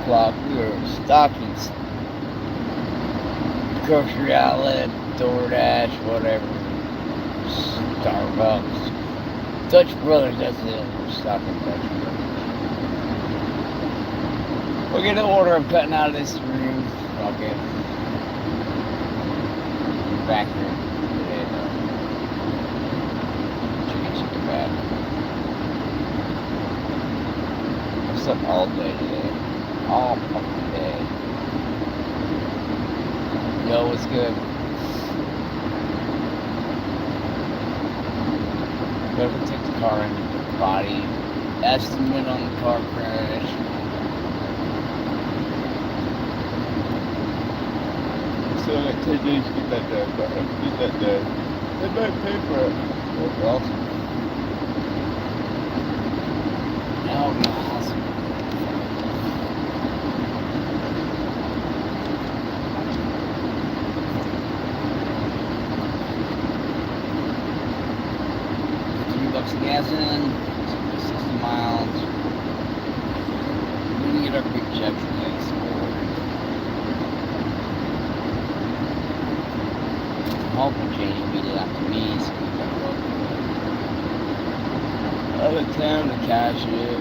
o'clock, we were stocking grocery outlet, DoorDash, whatever, Starbucks, Dutch Brothers. That's it. We're stocking Dutch Brothers. We'll get an order. I'm cutting out of this room. Okay. Back room today, though. Chicken back. I slept all day today. All fucking day. Yo, what's good? Whoever took the car into the body. Estimate on the car crash. So I got 10 days to get that done, but I have to get that done. They might pay for it. Well, now I'm not awesome. $3 gas in, 60 miles. We're gonna get our big check today. Hoping Janie beat it out to me, so we got to out of town to cash it.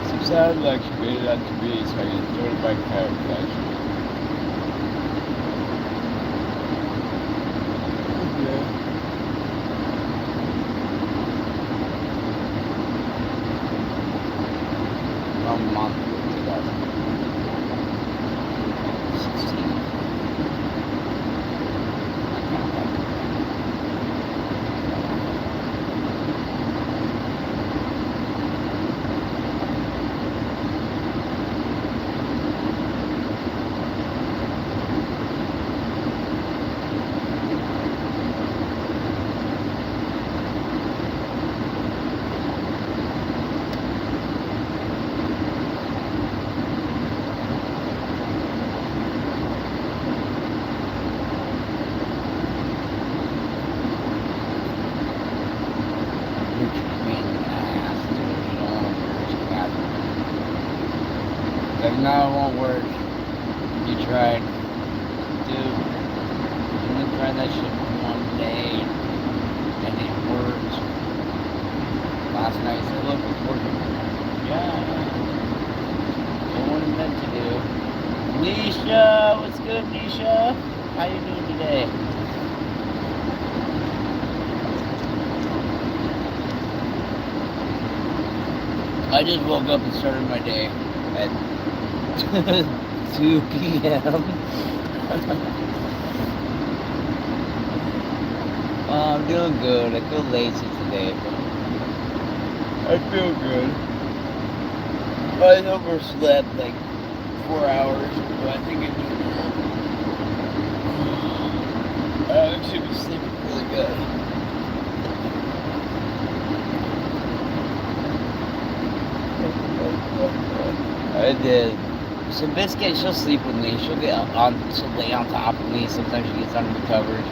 Some sound like she made it out to me, so I can throw it back out and cash it. No, it won't work. You tried. Dude, you only tried that shit for one day, and it worked. Last night, you said, look, it's working. Yeah. Doing what it meant to do. Nisha, what's good, Nisha? How you doing today? I just woke up and started my day at 2 p.m. I'm doing good. I feel lazy today, but I feel good. I overslept like 4 hours, but I think I need to. I actually was sleeping really good. I did. So Biscuit, she'll sleep with me. She'll lay on top of me. Sometimes she gets under the covers.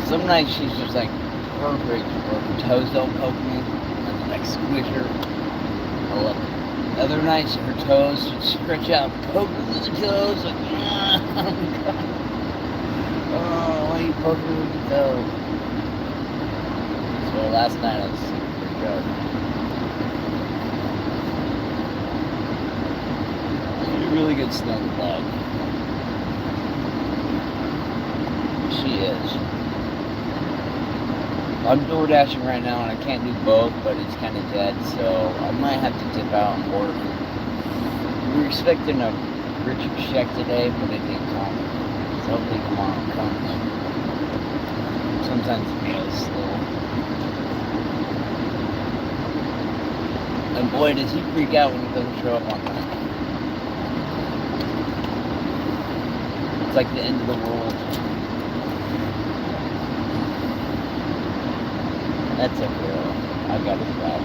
Some nights she's just like perfect, where her toes don't poke me. And like squish her. I love it. Other nights her toes should stretch out, poke me with the toes. Like, oh my god. Oh, why are you poking me with the toes? So last night I was sleeping pretty good. Really good snuggle bug. She is. I'm door dashing right now and I can't do both, but it's kind of dead, so I might have to dip out and work. We were expecting a Richard check today, but it didn't come. So hopefully tomorrow it comes. Sometimes the mail is slow. And boy, does he freak out when he doesn't show up on time. It's like the end of the world. That's okay though. I got his back.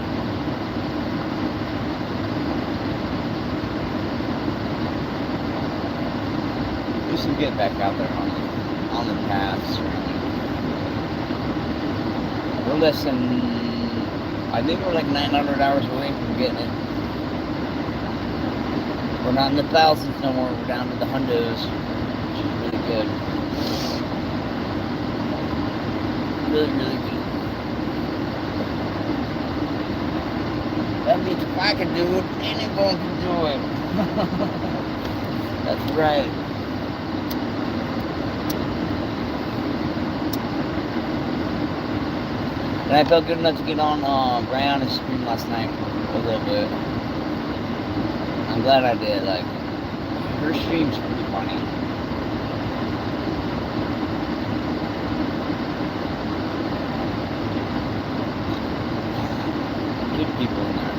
We should get back out there on the paths. We're less than I think we're like 900 hours away from getting it. We're not in the thousands no more. We're down to the hundos, which is really good. Really, really good. That means if I can do it, anyone can do it. That's right. And I felt good enough to get on Brianna's stream last night for a little bit. I'm glad I did. Like, her stream's pretty funny. Good people in there.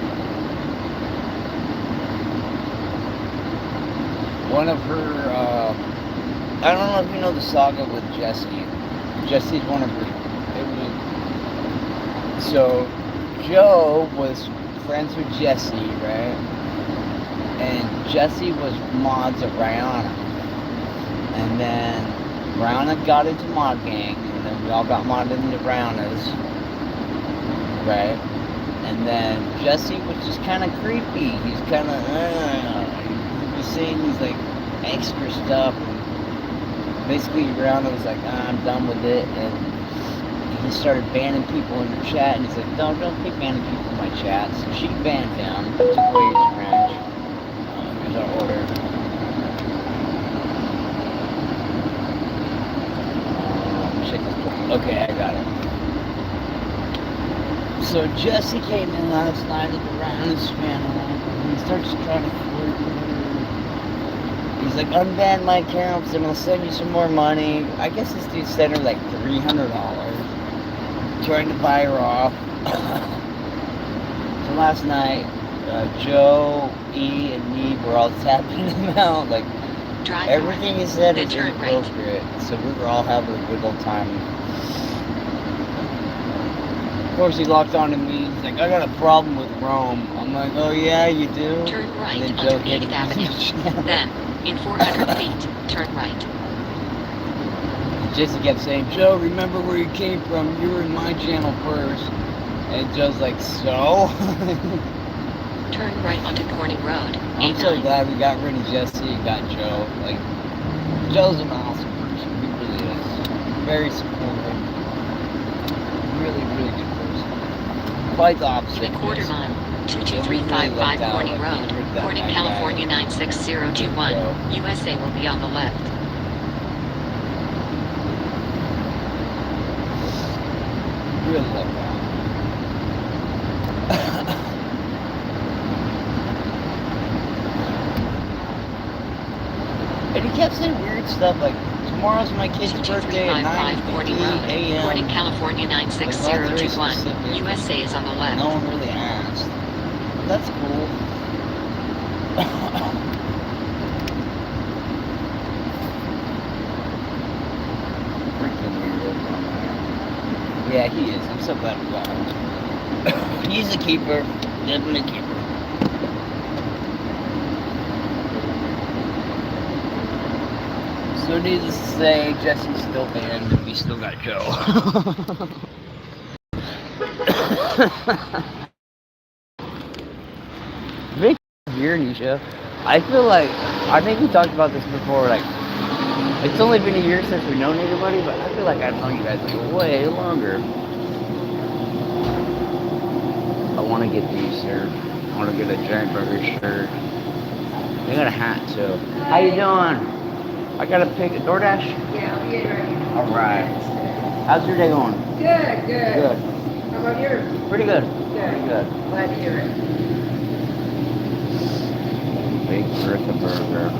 One of her, I don't know if you know the saga with Jessie. Jesse's one of her. So, Joe was friends with Jessie, right? And Jessie was mods of Rihanna. And then Rihanna got into Mod Gang, and then we all got modded into Rihanna's, right? And then Jesse was just kind of creepy. He's kind of, he was saying these like extra stuff. And basically, Rihanna was like, I'm done with it, and he started banning people in her chat, and he's like, don't keep banning people in my chat. So she banned him. Took away his ranch. Here's our order. Check this. Okay, I got it. So Jesse came in last night at the Rounders channel, and he starts trying to flirt with her. He's like, unban my accounts, and I'll send you some more money. I guess this dude sent her like $300. Trying to buy her off. So last night, Joe, E, and me were all tapping him out. Like, everything he said is inappropriate. So we were all having a good old time. Of course, he locked on to me. He's like, I got a problem with Rome. I'm like, oh yeah, you do? Turn right and then Joe onto 8th Avenue. Then, in 400 feet, turn right. Jesse kept saying, Joe, remember where you came from? You were in my channel first. And Joe's like, so? Turn right onto Corning Road. I'm so glad we got rid of Jesse and got Joe. Like, Joe's an awesome person. He really is. Very supportive. Really, really good person. Quite the opposite. In a quarter mile, 22355 Corning Road, Corning, California 96021. USA will be on the left. Really love that. And he kept saying weird stuff like, tomorrow's my kid's birthday at 9:58 a.m. Corning, California 96021. USA is on the left. No one really asked. But that's cool. Freaking weird. Yeah, he is. I'm so glad we got him. He's a keeper. Definitely a keeper. So needless to say, Jesse's still banned and we still got Joe. Big year, Nisha. I feel like, I think we talked about this before, like, it's only been a year since we've known everybody, but I feel like I've known you guys like way longer. I want to get these shirts. I want to get a Giant Burger shirt. I got a hat too. How you doing? I got to pick a DoorDash? Yeah, I'll get it ready. Alright. How's your day going? Good, good. Good. How about yours? Pretty good. Good. Pretty good. Glad to hear it. Big Bertha burger.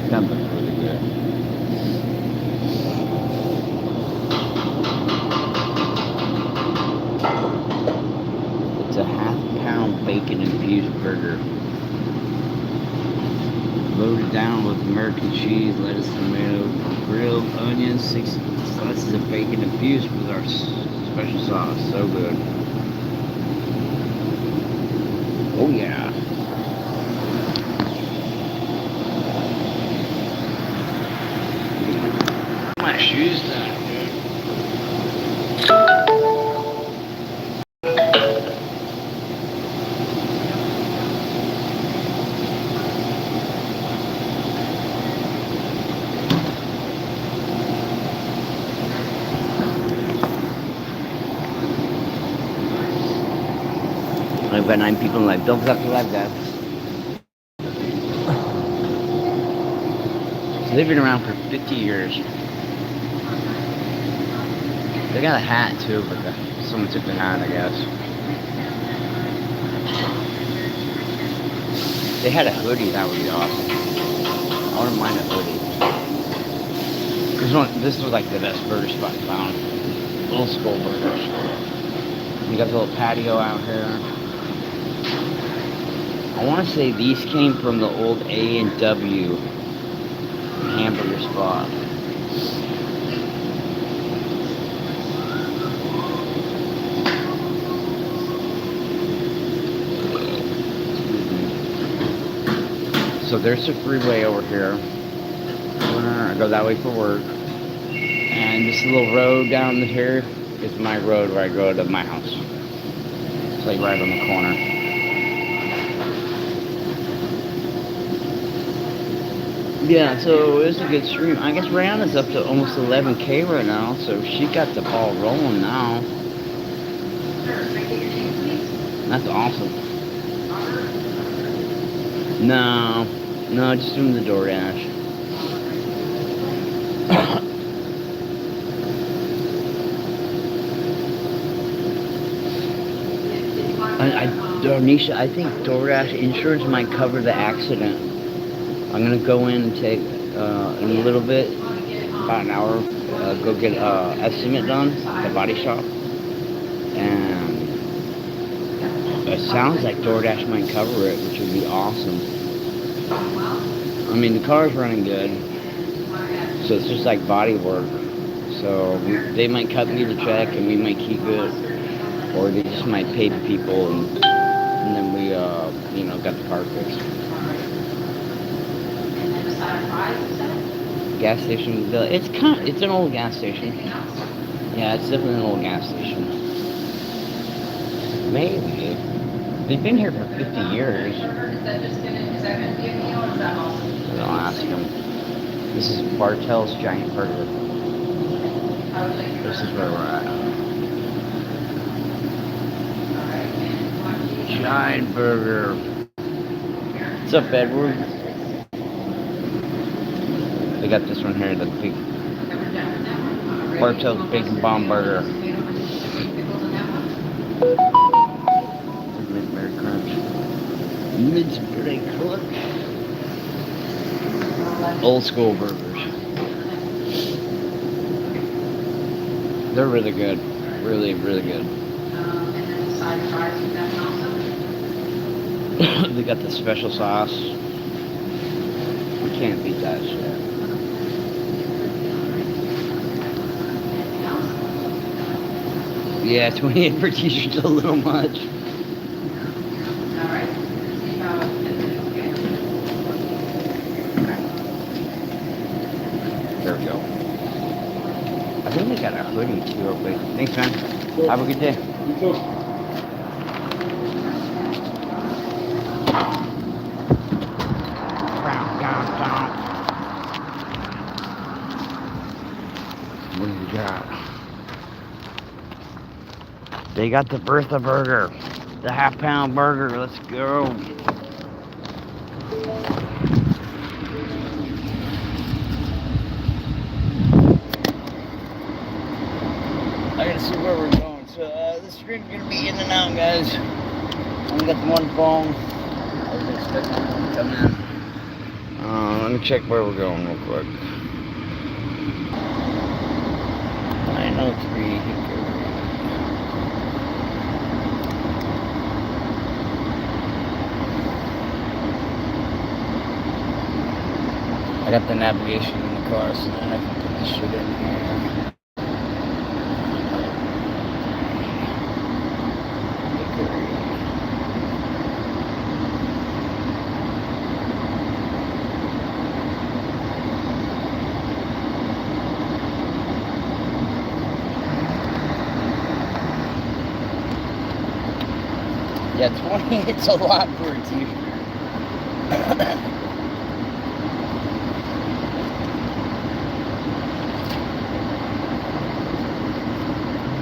That looks really good. It's a half-pound bacon-infused burger. Loaded down with American cheese, lettuce, tomato, grilled onions, 6 slices of bacon infused with our special sauce. So good. Oh yeah. my shoes done, dude. I've got 9 people in live. Don't forget to live, guys. So they've been around for 50 years. They got a hat too, but someone took the hat, I guess. They had a hoodie, that would be awesome. I wouldn't mind a hoodie. This was like the best burger spot I found. Old school burgers. You got the little patio out here. I want to say these came from the old A&W hamburger spot. So there's a freeway over here. I go that way for work. And this little road down here is my road where I go to my house. It's like right on the corner. Yeah, so it was a good stream. I guess Rihanna's up to almost 11K right now, so she got the ball rolling now. That's awesome. No, just doing the DoorDash. Darnisha, I think DoorDash insurance might cover the accident. I'm gonna go in and take in a little bit, about an hour, go get estimate done at the body shop, and it sounds like DoorDash might cover it, which would be awesome. I mean, the car's running good, so it's just like body work. So they might cut me the check, and we might keep it, or they just might pay the people, and then we, got the car fixed. Gas station. It's an old gas station. Yeah, it's definitely an old gas station. Maybe. They've been here for 50 years. I'll ask them. This is Bartell's Giant Burger. This is where we're at. Giant Burger. What's up, Edward? They got this one here, the big Bartell's Bacon Bomb Burger. Midberry Crunch. Midberry Crunch. Old school burgers. They're really good. Really, really good. They got the special sauce. You can't beat that shit. Yeah, 28 per t-shirt's a little much. There we go. I think they got a hoodie too real quick. Thanks, man. Have a good day. You too. What do you got? They got the Bertha burger, the half-pound burger. Let's go. I gotta see where we're going. So this stream's gonna be in and out, guys. I'm gonna get the one phone. I was expecting them to come in. Let me check where we're going real quick. 903 Hickory. I got the navigation in the car, so then I can put this shit in here. Yeah, 20, it's a lot for a t-shirt.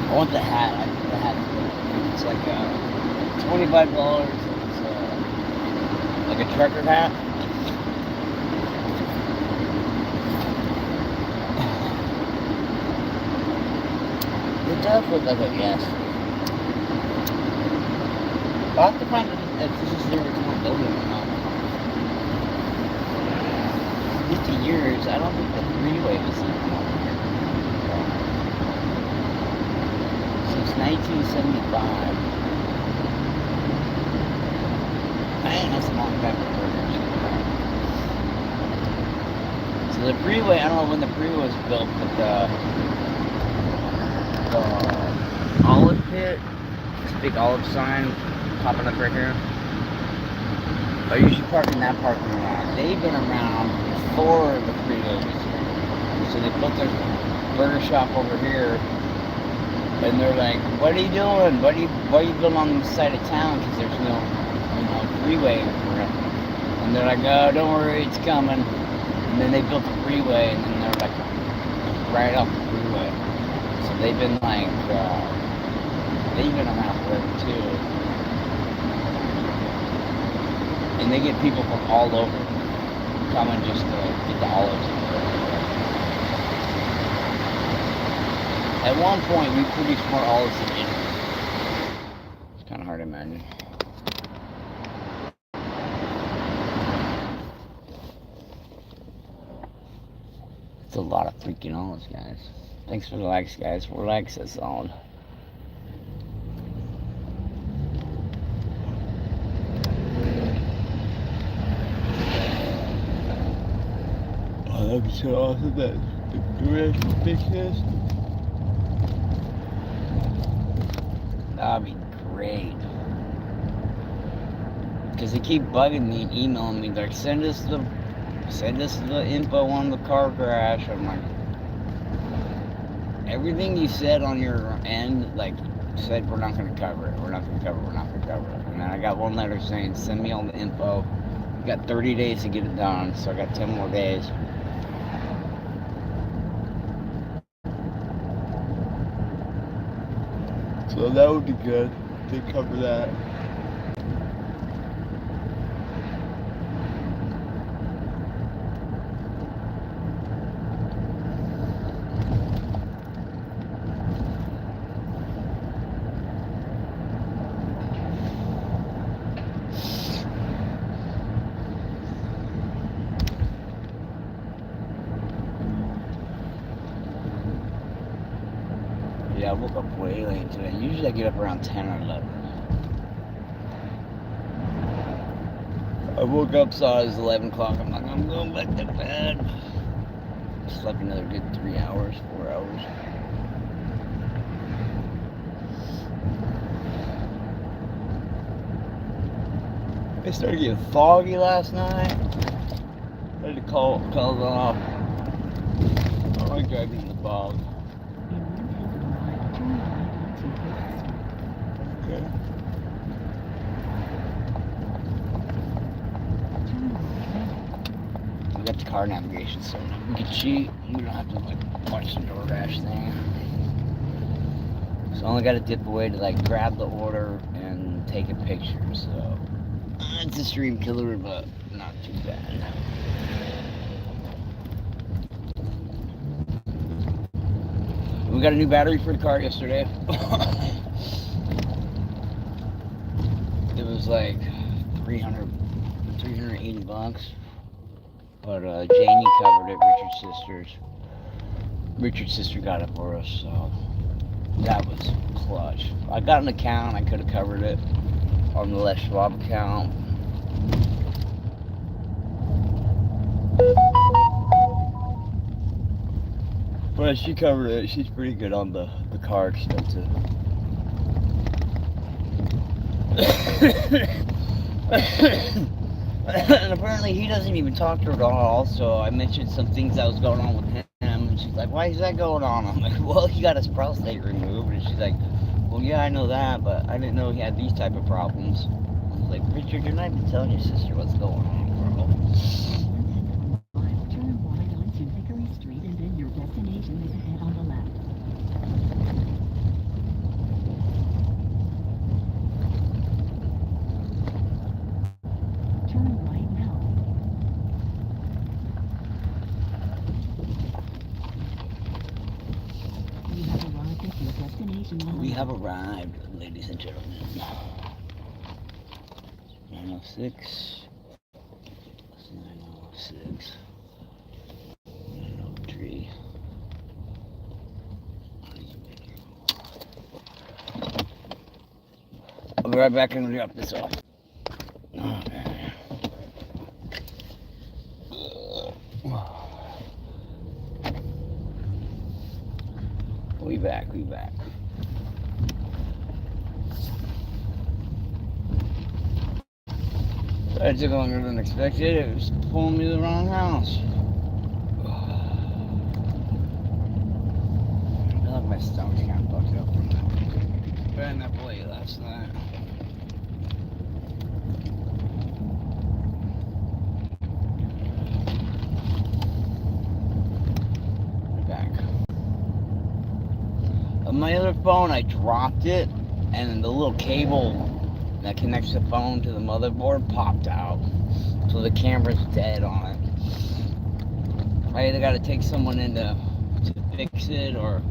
I want the hat. I think the hat. It's like $25. It's like a trucker hat. It does look like a yes. I'll have to find if this is the original building or not. 50 years. I don't think the freeway was even on here. Since 1975. Man, that's a long time for burgers. So the freeway, I don't know when the freeway was built, but the olive pit, this big olive sign popping up right here. I usually park in that parking lot. They've been around before the freeway was here. So they built their burger shop over here. And they're like, what are you doing? Why are you building on the side of town? Because there's no, freeway around. And they're like, oh, don't worry, it's coming. And then they built the freeway, and then they're like, right off the freeway. So they've been like, they've been around forever too. And they get people from all over coming just to get the olives. At one point, we produced more olives than Italy. It's kind of hard to imagine. It's a lot of freaking olives, guys. Thanks for the likes, guys. 4 likes, that's solid. Oh, that'd be so awesome that the garage will fix this. That'd be great. Because they keep bugging me and emailing me, like, send us the info on the car crash. I'm like, everything you said on your end, like, said we're not going to cover it. We're not going to cover it. And then I got one letter saying, send me all the info. You got 30 days to get it done, so I got 10 more days. So that would be good to cover that. Yeah, I woke up way late today. Usually I get up around 10 or 11. I woke up, saw it was 11 o'clock. I'm like, I'm going back to bed. Slept another good 3 hours, 4 hours. It started getting foggy last night. I had to call it off. I don't like driving in the fog. Okay. We got the car navigation, so we can cheat. We don't have to like watch the DoorDash thing. So I only got to dip away to like grab the order and take a picture. So it's a stream killer, but not too bad. We got a new battery for the car yesterday. It was like 380 bucks. But Janie covered it, Richard's sister got it for us, so that was clutch. I got an account, I could have covered it on the Les Schwab account. But she covered it. She's pretty good on the car expensive. And apparently he doesn't even talk to her at all. So I mentioned some things that was going on with him, and she's like, "Why is that going on?" I'm like, "Well, he got his prostate removed," and she's like, Well, yeah, I know that, but I didn't know he had these type of problems. I was like, Richard, you're not even telling your sister what's going on, bro. Turn wide onto Hickory Street and then your destination is ahead on the left. Turn right now. You have arrived at your destination. We have arrived, ladies and gentlemen. 906. 906. 903. I'll be right back and drop this off. Okay. We back. That took longer than expected. It was pulling me to the wrong house. I feel like my stomach's kind of fucked up from burning that plate last night. We're back. On my other phone, I dropped it, and the little cable that connects the phone to the motherboard popped out, so the camera's dead on it. I either got to take someone in to fix it, or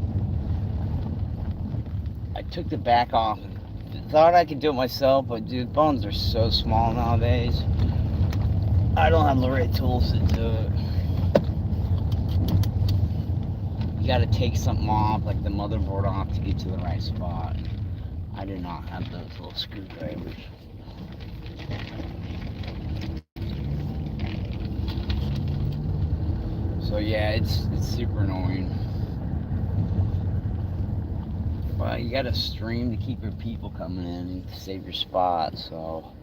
I took the back off and thought I could do it myself, but dude, phones are so small nowadays. I don't have the right tools to do it. You got to take something off, like the motherboard off, to get to the right spot. I do not have those little screwdrivers. So yeah, it's super annoying. Well, you gotta stream to keep your people coming in and to save your spot, so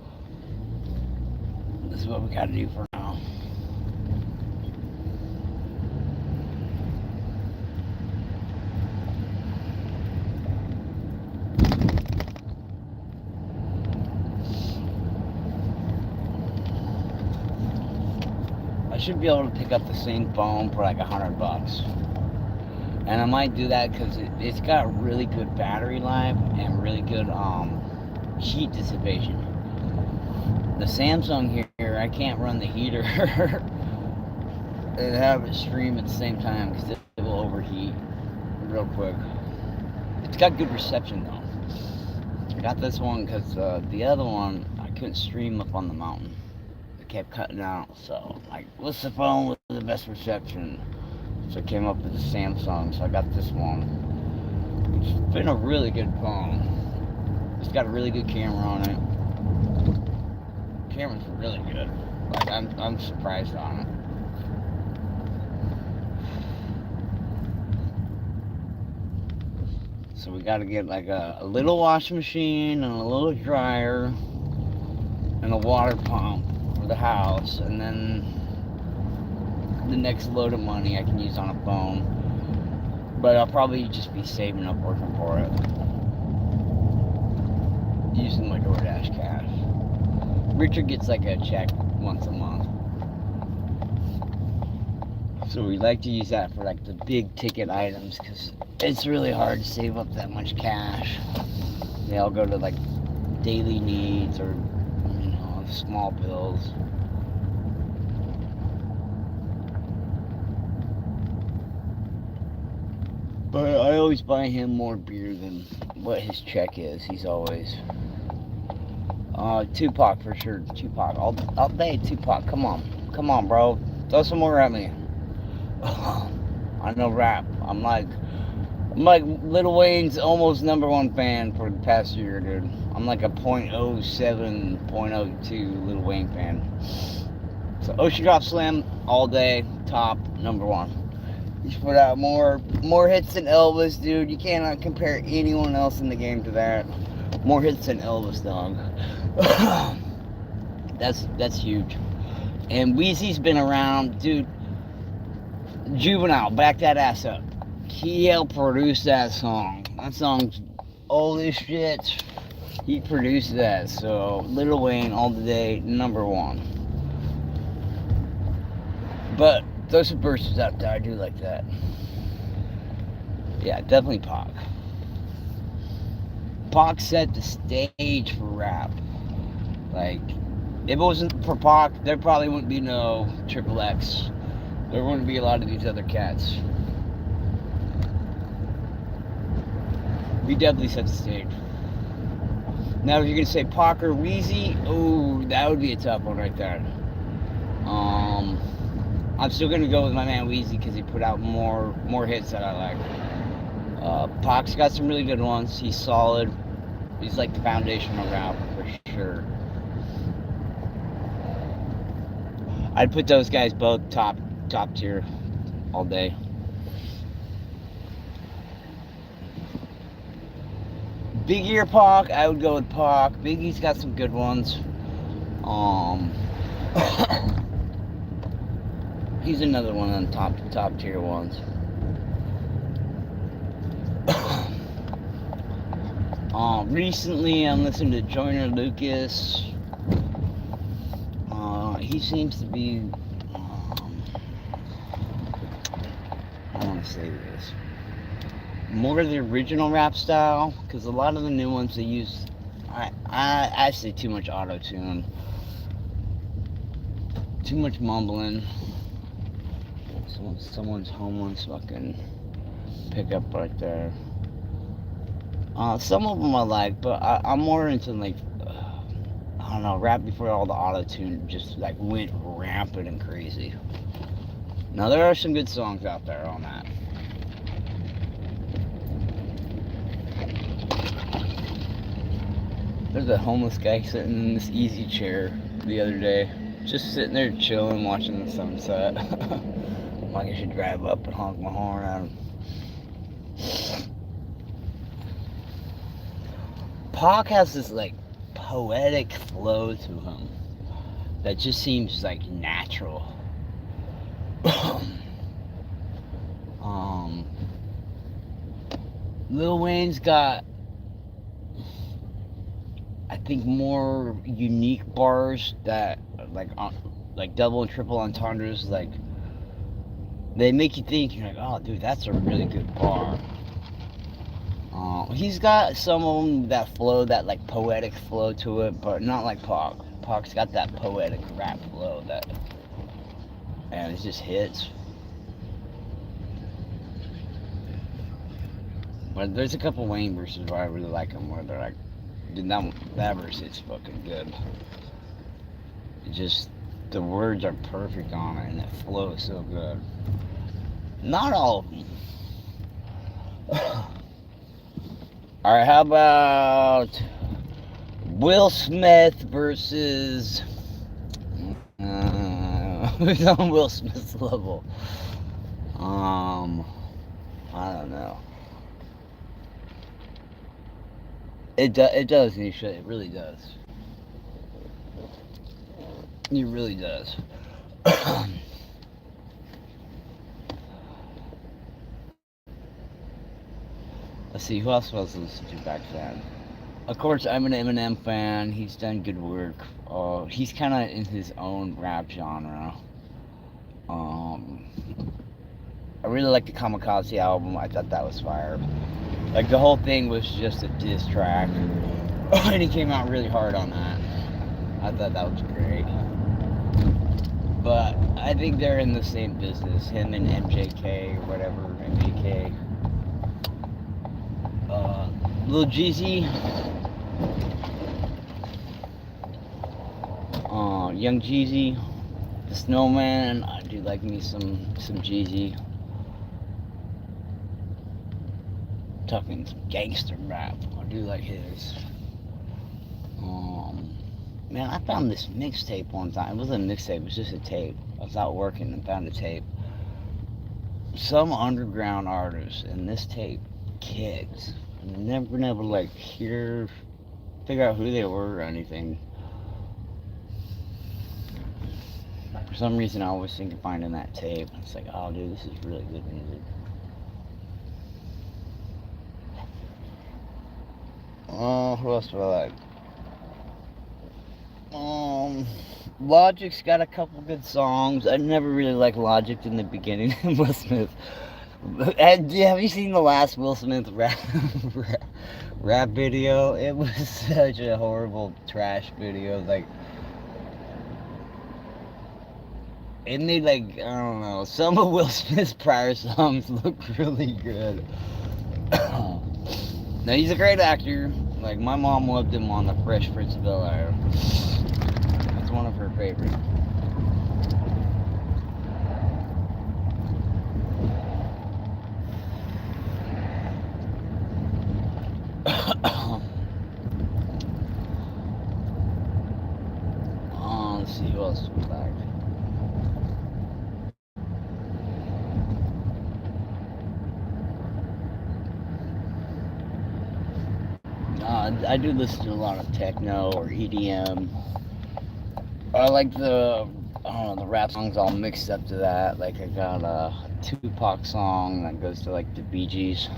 this is what we gotta do for now. I should be able to pick up the same phone for like $100. And I might do that because it's got really good battery life and really good heat dissipation. The Samsung here, I can't run the heater and have it stream at the same time because it will overheat real quick. It's got good reception though. I got this one because the other one I couldn't stream up on the mountain. Kept cutting out, so like, what's the phone with the best reception? So I came up with the Samsung, so I got this one. It's been a really good phone. It's got a really good camera on it. The camera's really good. Like, I'm surprised on it. So we got to get like a little washing machine and a little dryer and a water pump the house, and then the next load of money I can use on a phone, but I'll probably just be saving up working for it, using my DoorDash cash. Richard gets like a check once a month, so we like to use that for like the big ticket items because it's really hard to save up that much cash. They all go to like daily needs or small bills. But I always buy him more beer than what his check is. He's always Tupac for sure. Tupac. I'll pay Tupac. Come on, bro. Throw some more at me. I know rap. I'm like Lil Wayne's almost #1 fan for the past year, dude. I'm like a 0.07, 0.02 Lil Wayne fan. So Ocean Drop Slim all day, top #1. He's put out more hits than Elvis, dude. You cannot compare anyone else in the game to that. More hits than Elvis, dog. That's huge. And Weezy's been around, dude. Juvenile, back that ass up. He helped produce that song. That song's all this shit, he produced that. So Lil Wayne all the day, #1. But those are verses out there. I do like that. Yeah, definitely Pac. Pac set the stage for rap. Like, if it wasn't for Pac, there probably wouldn't be no Triple X. There wouldn't be a lot of these other cats. We definitely set the stage. Now, if you're gonna say Pac or Weezy, oh, that would be a tough one right there. I'm still gonna go with my man Weezy because he put out more hits that I like. Pac's got some really good ones. He's solid. He's like the foundation of rap for sure. I'd put those guys both top tier all day. Biggie or Pac, I would go with Pac. Biggie's got some good ones. He's another one of the top tier ones. Recently I'm listening to Joyner Lucas. He seems to be, I want to say this, more of the original rap style, because a lot of the new ones they use, I say too much auto-tune, too much mumbling. Someone's homeless fucking pickup right there. Some of them I like, but I'm more into like, I don't know, rap before all the auto-tune just like went rampant and crazy. Now there are some good songs out there on that. There's a homeless guy sitting in this easy chair the other day, just sitting there chilling, watching the sunset. Like I should drive up and honk my horn at him. Pac has this like poetic flow to him that just seems like natural. Lil Wayne's got, I think, more unique bars that like double and triple entendres, like they make you think. You're like, oh dude, that's a really good bar. He's got some of them that flow, that like poetic flow to it, but not like Pac. Pac's got that poetic rap flow that, and it just hits. But there's a couple Wayne verses where I really like them, where they're like, dude, that verse is fucking good. It just, the words are perfect on it, and it flows so good. Not all of them. Alright, how about Will Smith versus who's on Will Smith's level? I don't know. It does, Nisha. It really does. It really does. Let's see, who else was listening to back then? Of course, I'm an Eminem fan. He's done good work. He's kind of in his own rap genre. I really like the Kamikaze album. I thought that was fire. Like, the whole thing was just a diss track. And he came out really hard on that. I thought that was great. But I think they're in the same business. Him and MJK or whatever, MJK. Lil Jeezy, Young Jeezy, the Snowman. I do like me some Jeezy. Talking some gangster rap. I do like his. Man, I found this mixtape one time. It wasn't a mixtape. It was just a tape. I was out working and found a tape. Some underground artist, and this tape kicked. I've never been able to like figure out who they were or anything. For some reason, I always think of finding that tape. It's like, oh, dude, this is really good music. Who else do I like? Logic's got a couple good songs. I never really liked Logic in the beginning. Will Smith. Have you seen the last Will Smith rap video? It was such a horrible trash video. Like, it made, like, I don't know, some of Will Smith's prior songs look really good. Now, he's a great actor. Like, my mom loved him on The Fresh Prince of Bel-Air. That's one of her favorites. Let's see, who else do we like? I do listen to a lot of techno or EDM. I like the rap songs all mixed up to that. Like, I got a Tupac song that goes to, like, the Bee Gees.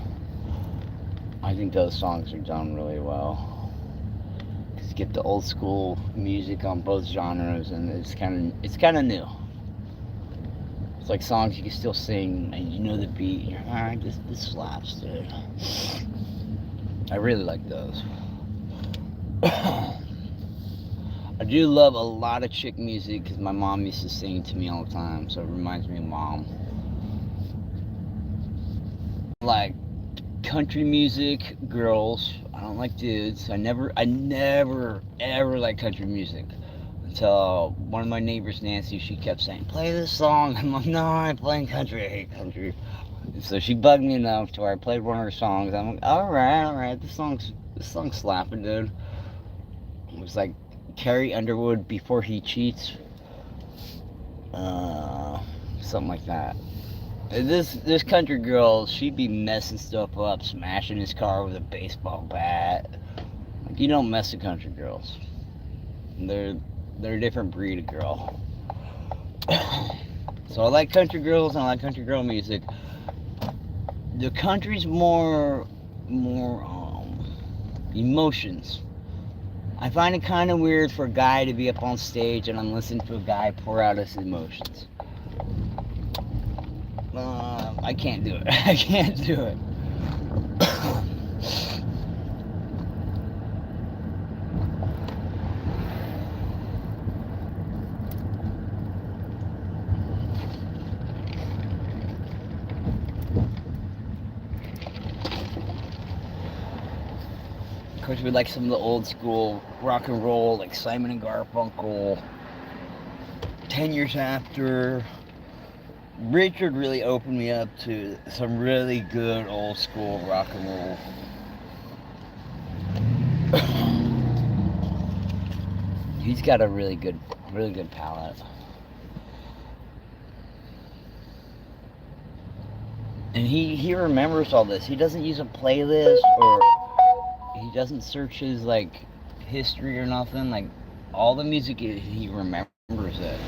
I think those songs are done really well. Because you get the old school music on both genres, and it's kind of new. It's like songs you can still sing, and you know the beat, and you're like, alright, this slaps, dude. I really like those. I do love a lot of chick music because my mom used to sing to me all the time, so it reminds me of mom. Like country music, girls. I don't like dudes. I never ever liked country music until one of my neighbors, Nancy, she kept saying, "Play this song." I'm like, "No, I'm playing country. I hate country." And so she bugged me enough to where I played one of her songs. I'm like, all right, this song's slapping, dude. It was like Carrie Underwood Before He Cheats, something like that. This country girl, she'd be messing stuff up, smashing his car with a baseball bat. Like, you don't mess with country girls. They're a different breed of girl. So I like country girls and I like country girl music. The country's more emotions. I find it kind of weird for a guy to be up on stage and I'm listening to a guy pour out his emotions. I can't do it. I can't do it. Of course, we like some of the old school rock and roll, like Simon and Garfunkel, 10 Years After. Richard really opened me up to some really good old school rock and roll. He's got a really good palette. And he remembers all this. He doesn't use a playlist or he doesn't search his like history or nothing. Like all the music he remembers it.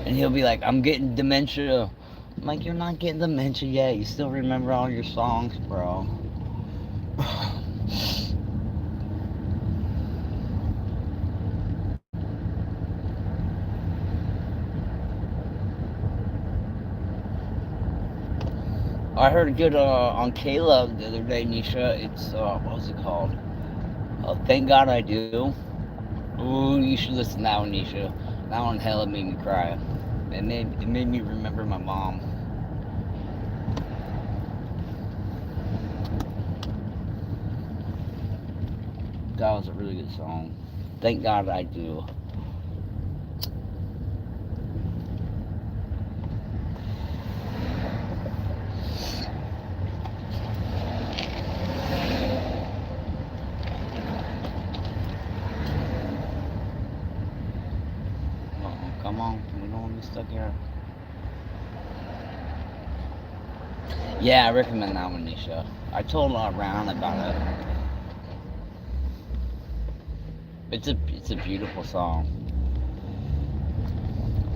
And he'll be like, "I'm getting dementia." I'm like, "You're not getting dementia yet. You still remember all your songs, bro." I heard good on Caleb the other day, Nisha. It's what was it called? Thank God I Do. Ooh, you should listen to that one, Nisha. That one hella made me cry. It made me remember my mom. That was a really good song. Thank God I Do. Come on, we don't want to be stuck here. Yeah, I recommend that one, Nisha. I told Ron about it. It's a beautiful song.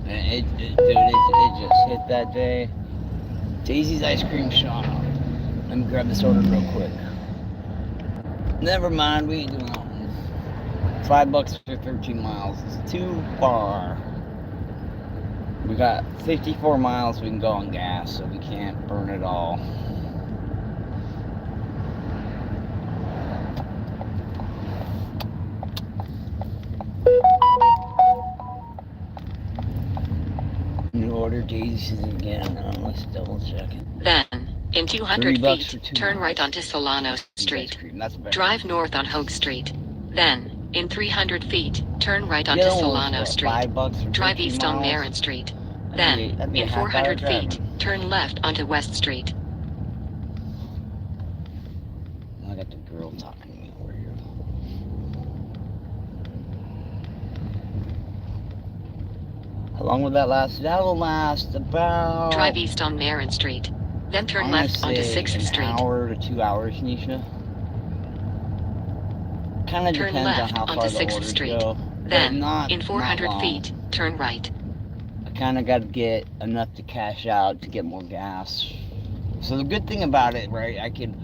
And it just hit that day. Daisy's Ice Cream Shop. Let me grab this order real quick. Never mind, we ain't doing that one. $5 for 13 miles. It's too far. We got 54 miles we can go on gas, so we can't burn it all. New order daisies again. Let's double check it. Then, in 200 $3 feet, for 2 turn miles. right onto Solano Street. That's better. Drive north on Hogue Street. Then, in 300 feet, turn right The onto other one was, Solano what, Street. $5 for Drive 13 east on miles? Marin Street. That'd Then, be a in half-hour 400 feet, driving. turn left onto West Street. I got the girl talking to me over here. How long will that last? That will last about... Drive east on Marin Street. Then turn I'm left gonna onto say 6th Street. an hour to 2 hours, Nisha. Kind of Turn depends on left how onto far the 6th orders Street. go. Then, not, in 400 not long. feet, turn right. I kind of got to get enough to cash out to get more gas. So the good thing about it, right, I could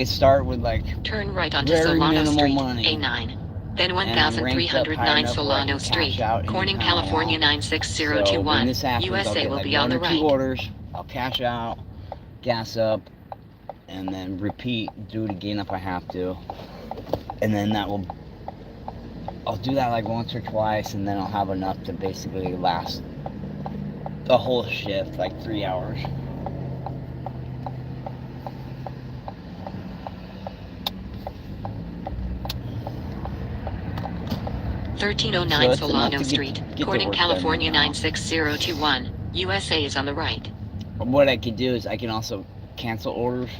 start with like Turn right onto very Solano minimal Street, money. A9. Then And I'm ranked up high 1309 enough where I Solano can Street, cash out Corning, anytime I California want. So 96021. when this happens, I'll USA get will like be on one the or two right. orders. I'll cash out, gas up, and then repeat. Do it again if I have to. And then I'll do that like once or twice, and then I'll have enough to basically last the whole shift, like 3 hours. So 1309 it's enough Solano to Street, get Corning, the work done California now. 96021. USA is on the right. What I could do is I can also cancel orders,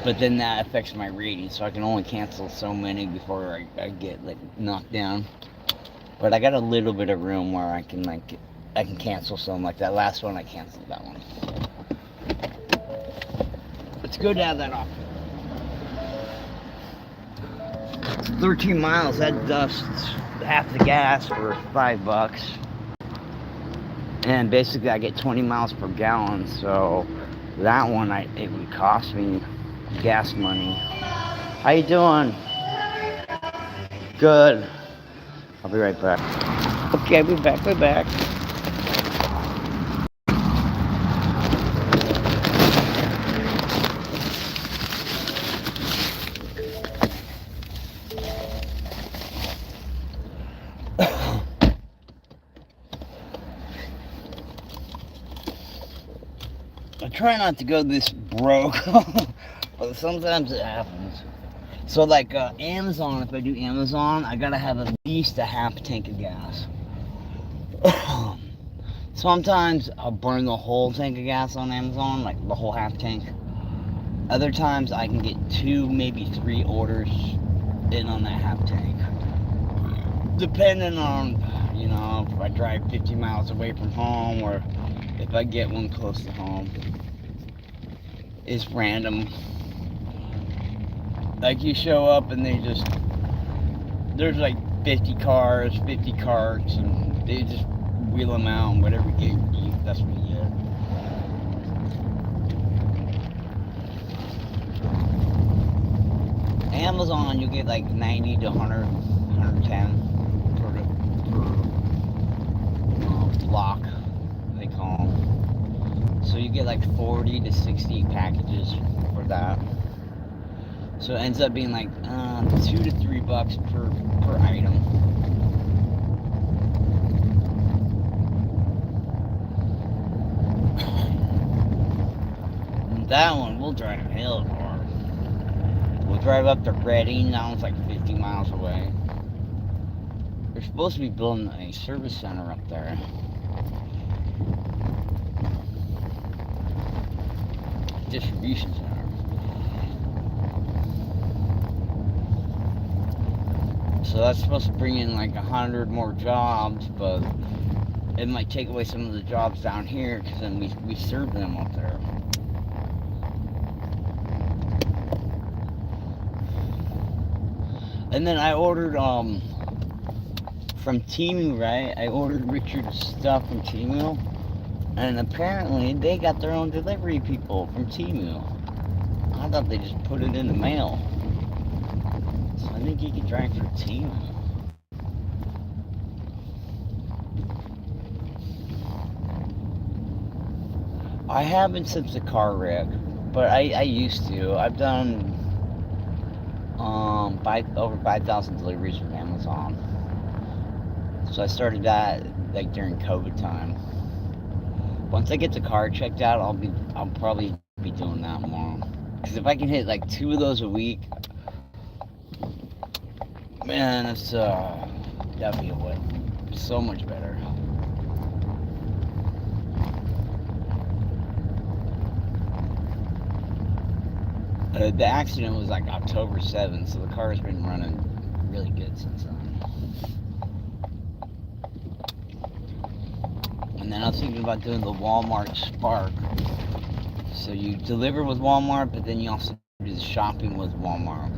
but then that affects my rating, so I can only cancel so many before I get like knocked down. But I got a little bit of room where I can cancel some. Like that last one, I canceled that one. It's good to have that option. 13 miles, that dusts half the gas for $5. And basically I get 20 miles per gallon, so that one it would cost me gas money. How you doing? Good. I'll be right back. Okay, we're back. I try not to go this broke, but sometimes it happens. So like Amazon, if I do Amazon, I gotta have at least a half tank of gas. Sometimes I'll burn the whole tank of gas on Amazon, like the whole half tank. Other times I can get 2, maybe 3 orders in on that half tank. Depending on, you know, if I drive 50 miles away from home or if I get one close to home. It's random. Like you show up and there's like 50 cars, 50 carts, and they just wheel them out, and whatever you get, that's what you get. Amazon, you get like 90 to 100, 110 per block, they call them. So you get like 40 to 60 packages for that. So it ends up being like $2 to $3 per item. And that one we'll drive hell far. We'll drive up to Reading. That one's like 50 miles away. They're supposed to be building a service center up there. Distribution center. So that's supposed to bring in like 100 more jobs, but it might take away some of the jobs down here because then we serve them up there. And then I ordered from Temu, right? I ordered Richard's stuff from Temu, and apparently they got their own delivery people from Temu. I thought they just put it in the mail. So I think he can drive for a team. I haven't since the car wreck, but I used to. I've done over 5,000 deliveries with Amazon. So I started that like during COVID time. Once I get the car checked out, I'll probably be doing that more. Because if I can hit like 2 of those a week, man, it's that'd be a win. So much better. The accident was like October 7th, so the car's been running really good since then. And then I was thinking about doing the Walmart Spark. So you deliver with Walmart, but then you also do the shopping with Walmart.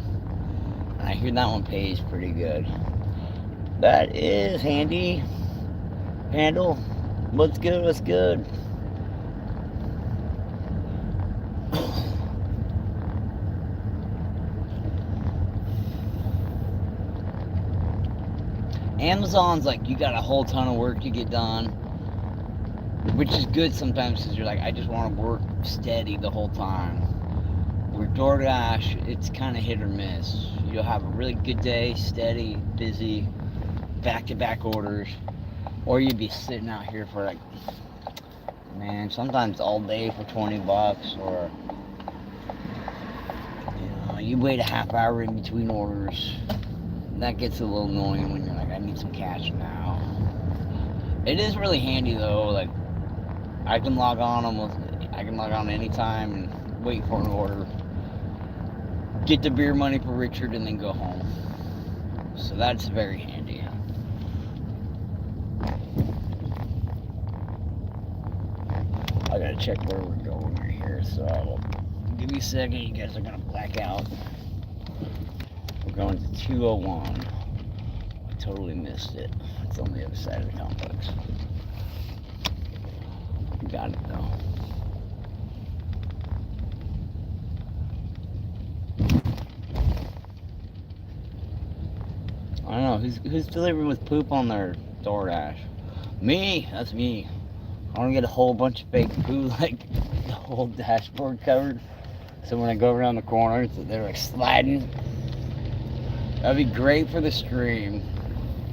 And I hear that one pays pretty good. That is handy. Handle. What's good? What's good? Amazon's like, you got a whole ton of work to get done, which is good sometimes because you're like, I just want to work steady the whole time. With DoorDash, it's kind of hit or miss. You'll have a really good day, steady, busy, back-to-back orders, or you'd be sitting out here for like, man, sometimes all day for $20, or you wait a half hour in between orders. That gets a little annoying when you're like, I need some cash now. It is really handy though. Like, I can log on anytime and wait for an order, get the beer money for Richard, and then go home. So that's very handy. I gotta check where we're going right here. So give me a second. You guys are gonna black out. We're going to 201. I totally missed it. It's on the other side of the complex. Got it though. I don't know, who's delivering with poop on their DoorDash? Me, that's me. I want to get a whole bunch of fake poo, like the whole dashboard covered. So when I go around the corner, they're like sliding. That'd be great for the stream.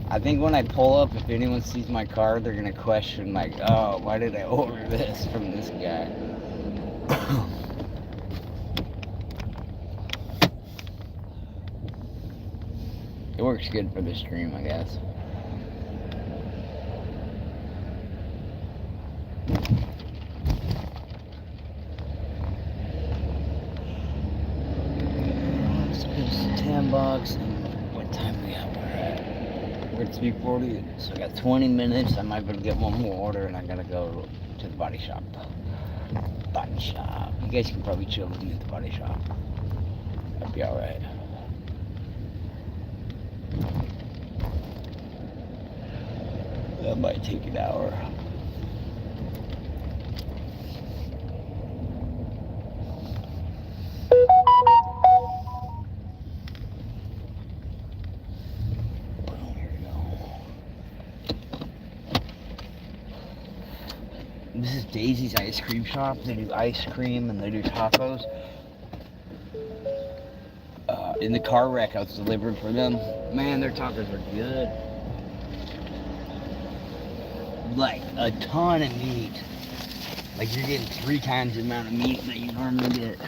I think when I pull up, if anyone sees my car, they're gonna question like, oh, why did I order this from this guy? It works good for the stream, I guess. It's $10 and what time we got? We're at 3:40, so I got 20 minutes. I might be able to get one more order and I gotta go to the body shop. Body shop. You guys can probably chill with me at the body shop. That'd be alright. That might take an hour. This is Daisy's ice cream shop. They do ice cream and they do tacos. In the car wreck, I was delivering for them. Man, their tacos are good. Like a ton of meat. Like you're getting 3 times the amount of meat that you normally get.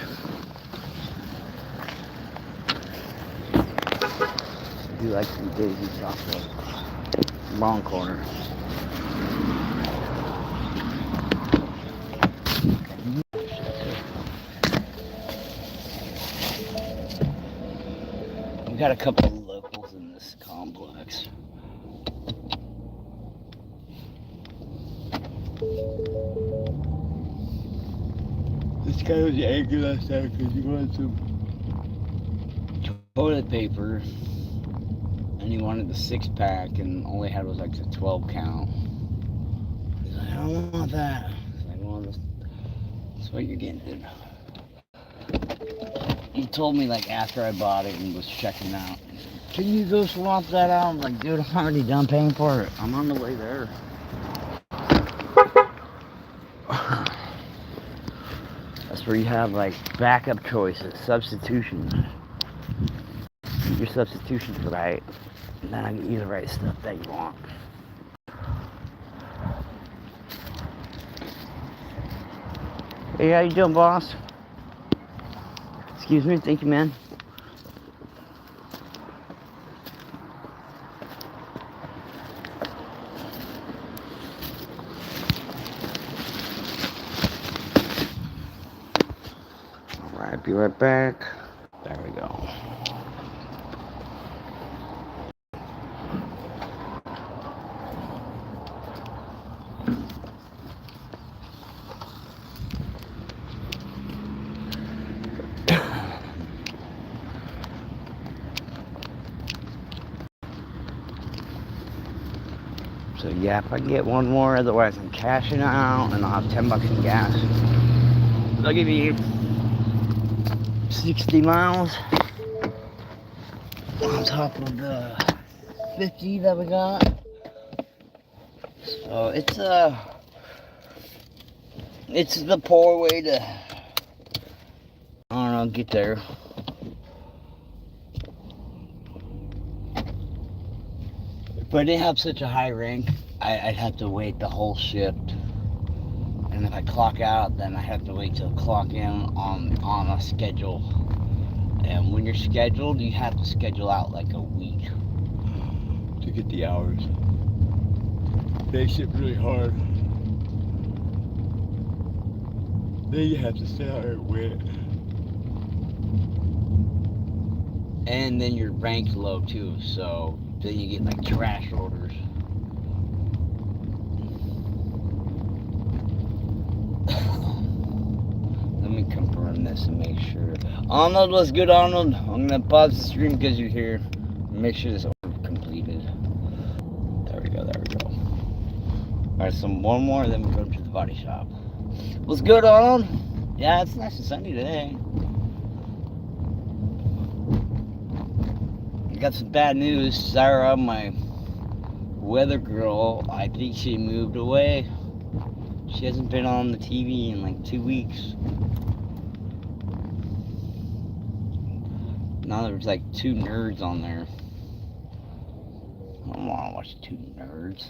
I do like some Daisy chocolate. Long corner. We got a couple of locals in this complex. This guy was angry last night because he wanted some toilet paper and he wanted the 6-pack and all he had was like the 12 count. He's like, I don't want that. It's like, well, that's what you're getting, dude. You told me like after I bought it and was checking out, can you go swap that out? I'm like, dude, I'm already done paying for it. I'm on the way there. That's where you have like backup choices, substitutions. Get your substitutions right, and then I get you the right stuff that you want. Hey, how you doing, boss? Excuse me, thank you, man. Alright, be right back. There we go. So yeah, if I get one more, otherwise I'm cashing out and I'll have $10 in gas. I'll give you 60 miles on top of the 50 that we got. So it's the poor way to, I don't know, get there. If I didn't have such a high rank, I'd have to wait the whole shift. And if I clock out, then I have to wait till clock in on a schedule. And when you're scheduled, you have to schedule out like a week to get the hours. They ship really hard. Then you have to stay out there and wait. And then your rank's low too, so then you get like trash orders. Let me confirm this and make sure. Arnold, what's good, Arnold? I'm gonna pause the stream because you're here. Make sure this order completed. There we go, there we go. Alright, so one more, then we go to the body shop. What's good, Arnold? Yeah, it's nice and sunny today. I got some bad news. Sarah, my weather girl, I think she moved away. She hasn't been on the TV in like 2 weeks. Now there's like 2 nerds on there. I don't want to watch 2 nerds.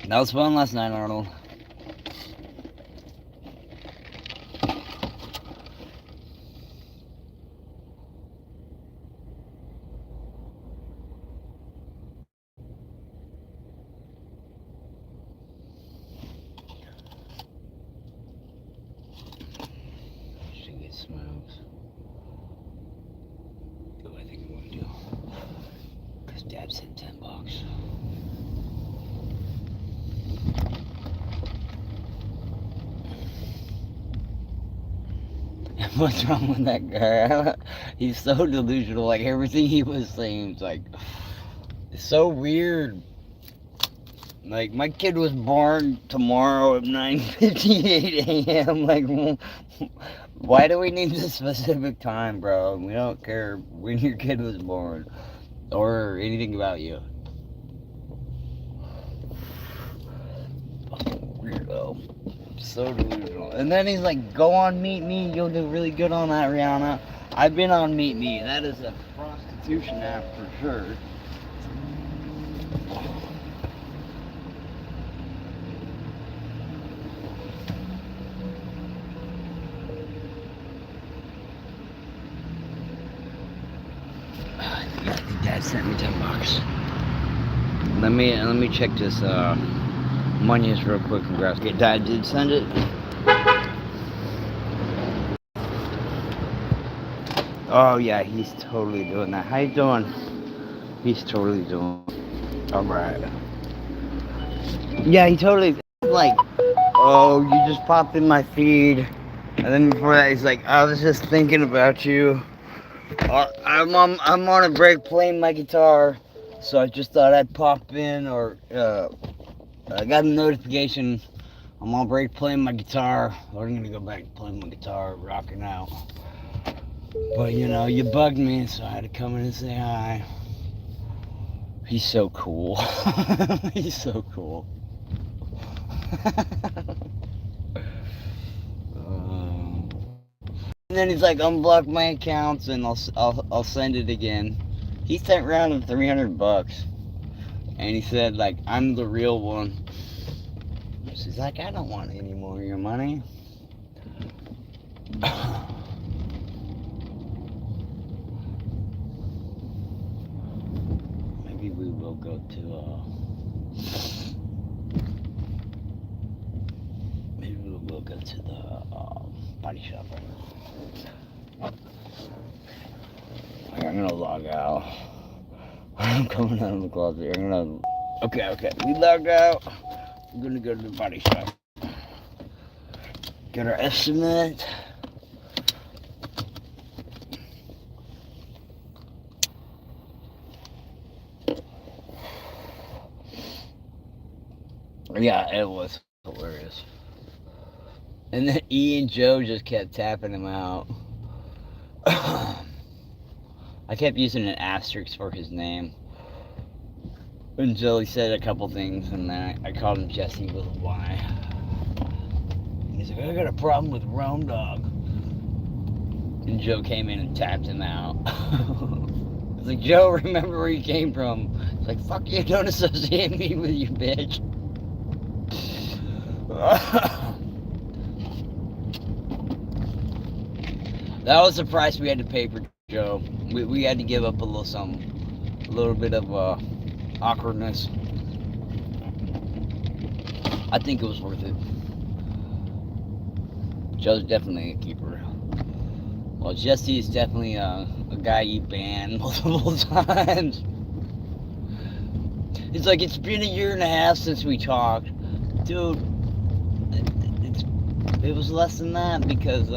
That was fun last night, Arnold. Should get smokes. Oh, I think I'm gonna do. Cause Dad said $10. What's wrong with that guy? He's so delusional. Like everything he was saying is like, it's so weird. Like my kid was born tomorrow at 9:58 a.m. Like, why do we need this specific time, bro? We don't care when your kid was born or anything about you. Fucking weirdo. So delusional. And then he's like, go on Meet Me, you'll do really good on that, Rihanna. I've been on Meet Me. That is a prostitution app for sure. I think Dad sent me $10. Let me check this Munyas real quick and grab. Okay, Dad did send it. Oh yeah, he's totally doing that. How you doing? He's totally doing. All right. Yeah, he totally like. Oh, you just popped in my feed, and then before that, he's like, I was just thinking about you. I'm on a break playing my guitar, so I just thought I'd pop in or I got a notification. I'm on break playing my guitar. I'm gonna go back to playing my guitar, rocking out. But you know, you bugged me, so I had to come in and say hi. He's so cool. He's so cool. And then he's like, unblock my accounts and I'll send it again. He sent around him $300, and he said like, I'm the real one. She's like, I don't want any more of your money. Maybe we will go to maybe we will go to the body shop right now. I'm gonna log out. I'm coming out of the closet. Okay. We logged out. We're gonna go to the body shop. Get our estimate. Yeah, it was hilarious. And then E and Joe just kept tapping him out. I kept using an asterisk for his name until he said a couple things, and then I called him Jesse with a Y. And he's like, I got a problem with Romedog. And Joe came in and tapped him out. I was like, Joe, remember where you came from. It's like, fuck you, don't associate me with you, bitch. That was the price we had to pay for Joe. We had to give up a little something. A little bit of awkwardness. I think it was worth it. Joe's definitely a keeper. Well, Jesse is definitely a guy you ban multiple times. It's like, it's been a year and a half since we talked. Dude, it was less than that because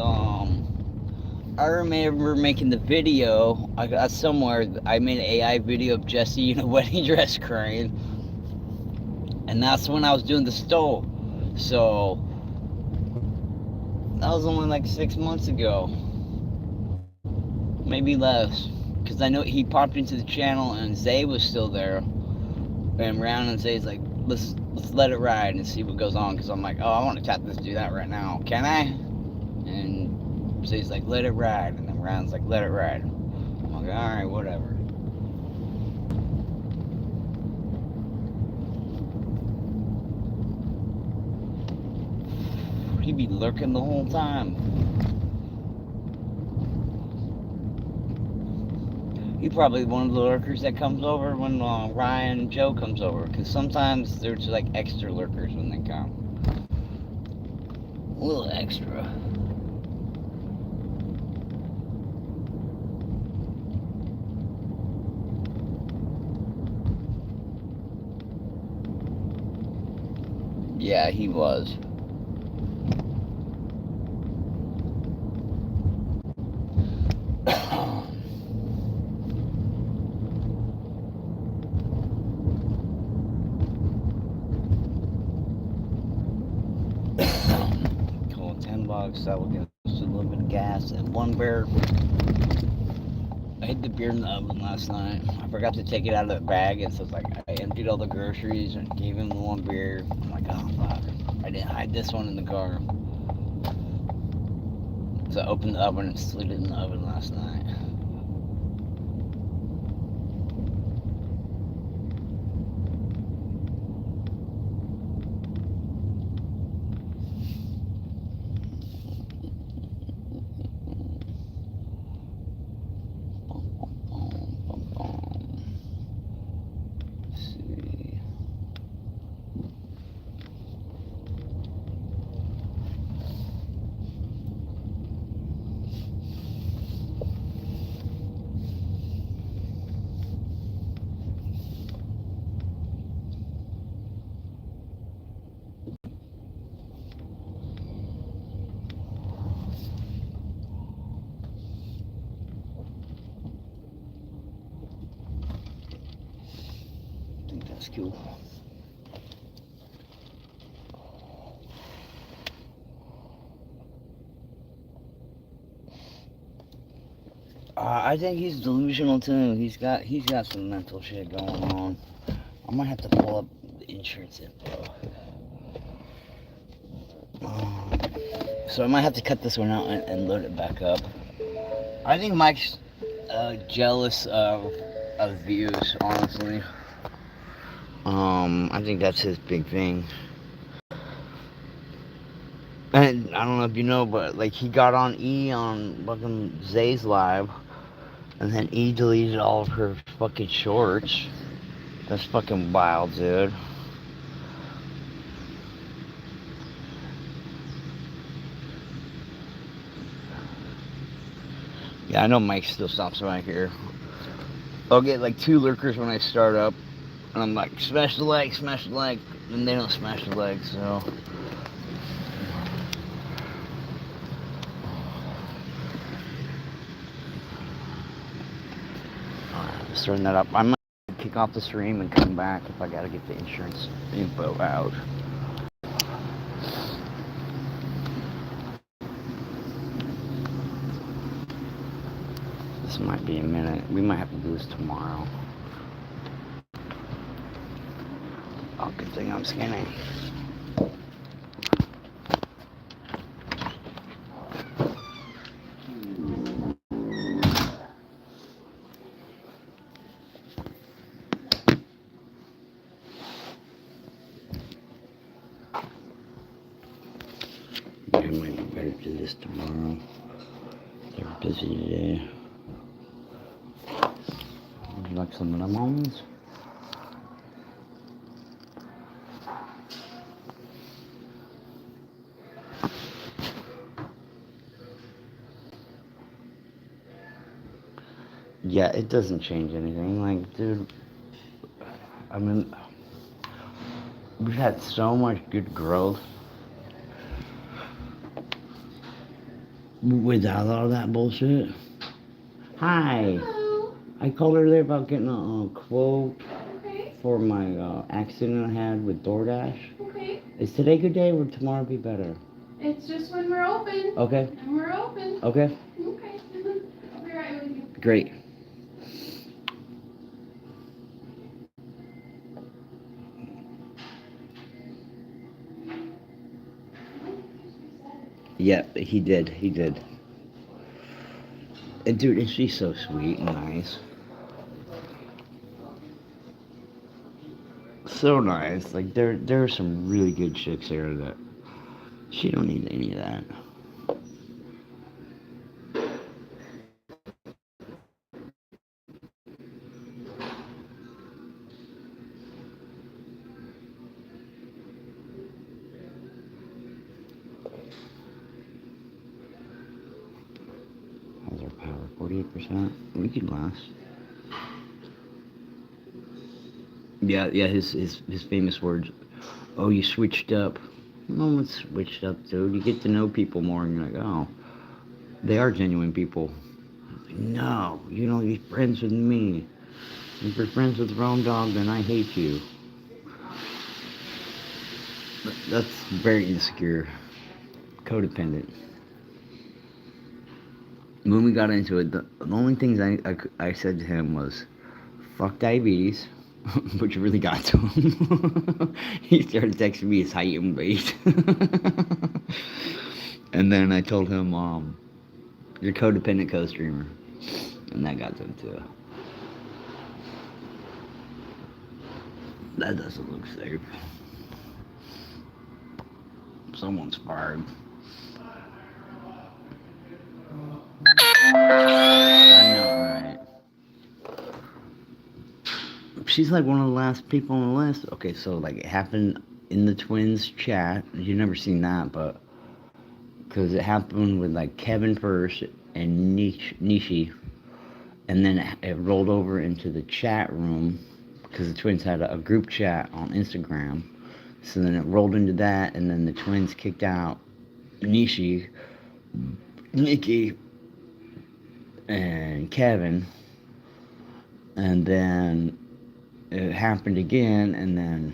I remember making the video. I got somewhere. I made an AI video of Jesse in a wedding dress crying, and that's when I was doing the stole. So that was only like 6 months ago, maybe less. Because I know he popped into the channel and Zay was still there, and Round and Zay's like, let's let it ride and see what goes on. Because I'm like, oh, I want to tap this dude out right now. Can I? And so he's like, let it ride. And then Round's like, let it ride. I'm like, alright, whatever. He'd be lurking the whole time. He's probably one of the lurkers that comes over when Ryan and Joe comes over. Because sometimes they're just like extra lurkers when they come. A little extra. Yeah, he was. Cool, $10. That will give us a little bit of gas and one beer. I hid the beer in the oven last night. I forgot to take it out of the bag, and so it's like I emptied all the groceries and gave him the one beer. I'm like, oh fuck, I didn't hide this one in the car. So I opened the oven and slid it in the oven last night. I think that's cool. I think he's delusional too. He's got some mental shit going on. I might have to pull up the insurance info. So I might have to cut this one out and load it back up. I think Mike's jealous of views, honestly. I think that's his big thing. And I don't know if you know, but like he got on E on fucking Zay's live, and then E deleted all of her fucking shorts. That's fucking wild, dude. Yeah, I know Mike still stops right here. I'll get like 2 lurkers when I start up, and I'm like, smash the leg, and they don't smash the leg, so. Let's turn that up. I might kick off the stream and come back if I gotta get the insurance info out. This might be a minute. We might have to do this tomorrow. Oh, good thing I'm skinny. Yeah, I might be better to do this tomorrow. They're busy today. Would you like some of them almonds? Yeah, it doesn't change anything. Like, dude, I mean, we've had so much good growth without all that bullshit. Hi. Hello. I called her there about getting a quote Okay. for my accident I had with DoorDash. Okay. Is today a good day or would tomorrow be better? It's just when we're open. Okay. And we're open. Okay. Okay. I'll be right with you. Great. Yeah, he did. He did. And dude, and she's so sweet and nice. So nice. Like there are some really good chicks here that she don't need any of that. How's our power? 48%? We can last. Yeah, his famous words. Oh, you switched up. No one switched up, dude. You get to know people more and you're like, oh, they are genuine people. Like, no, you don't be friends with me. If you're friends with Romedog, then I hate you. That's very insecure. Codependent. When we got into it, the only things I said to him was, fuck diabetes, which really got to him. He started texting me his height and weight. And then I told him, you're codependent co-streamer. And that got to him too. That doesn't look safe. Someone's fired. I know, right? She's like one of the last people on the list. Okay, so like it happened in the twins chat. You've never seen that, but because it happened with like Kevin first and Nishi, and then it rolled over into the chat room because the twins had a group chat on Instagram. So then it rolled into that, and then the twins kicked out Nishi, Nikki, and Kevin, and then it happened again, and then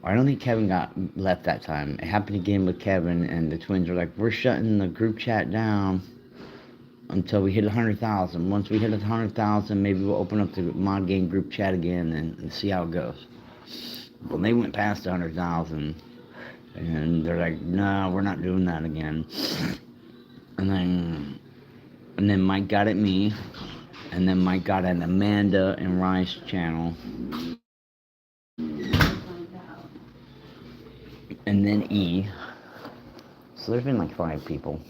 I don't think Kevin got left that time. It happened again with Kevin, and the twins were like, we're shutting the group chat down. until we hit 100,000. Once we hit 100,000, maybe we'll open up the mod game group chat again and see how it goes. Well, they went past 100,000, and they're like, no, we're not doing that again. And then Mike got at me, and then Mike got at Amanda and Rye's channel, and then E. So there's been like 5 people.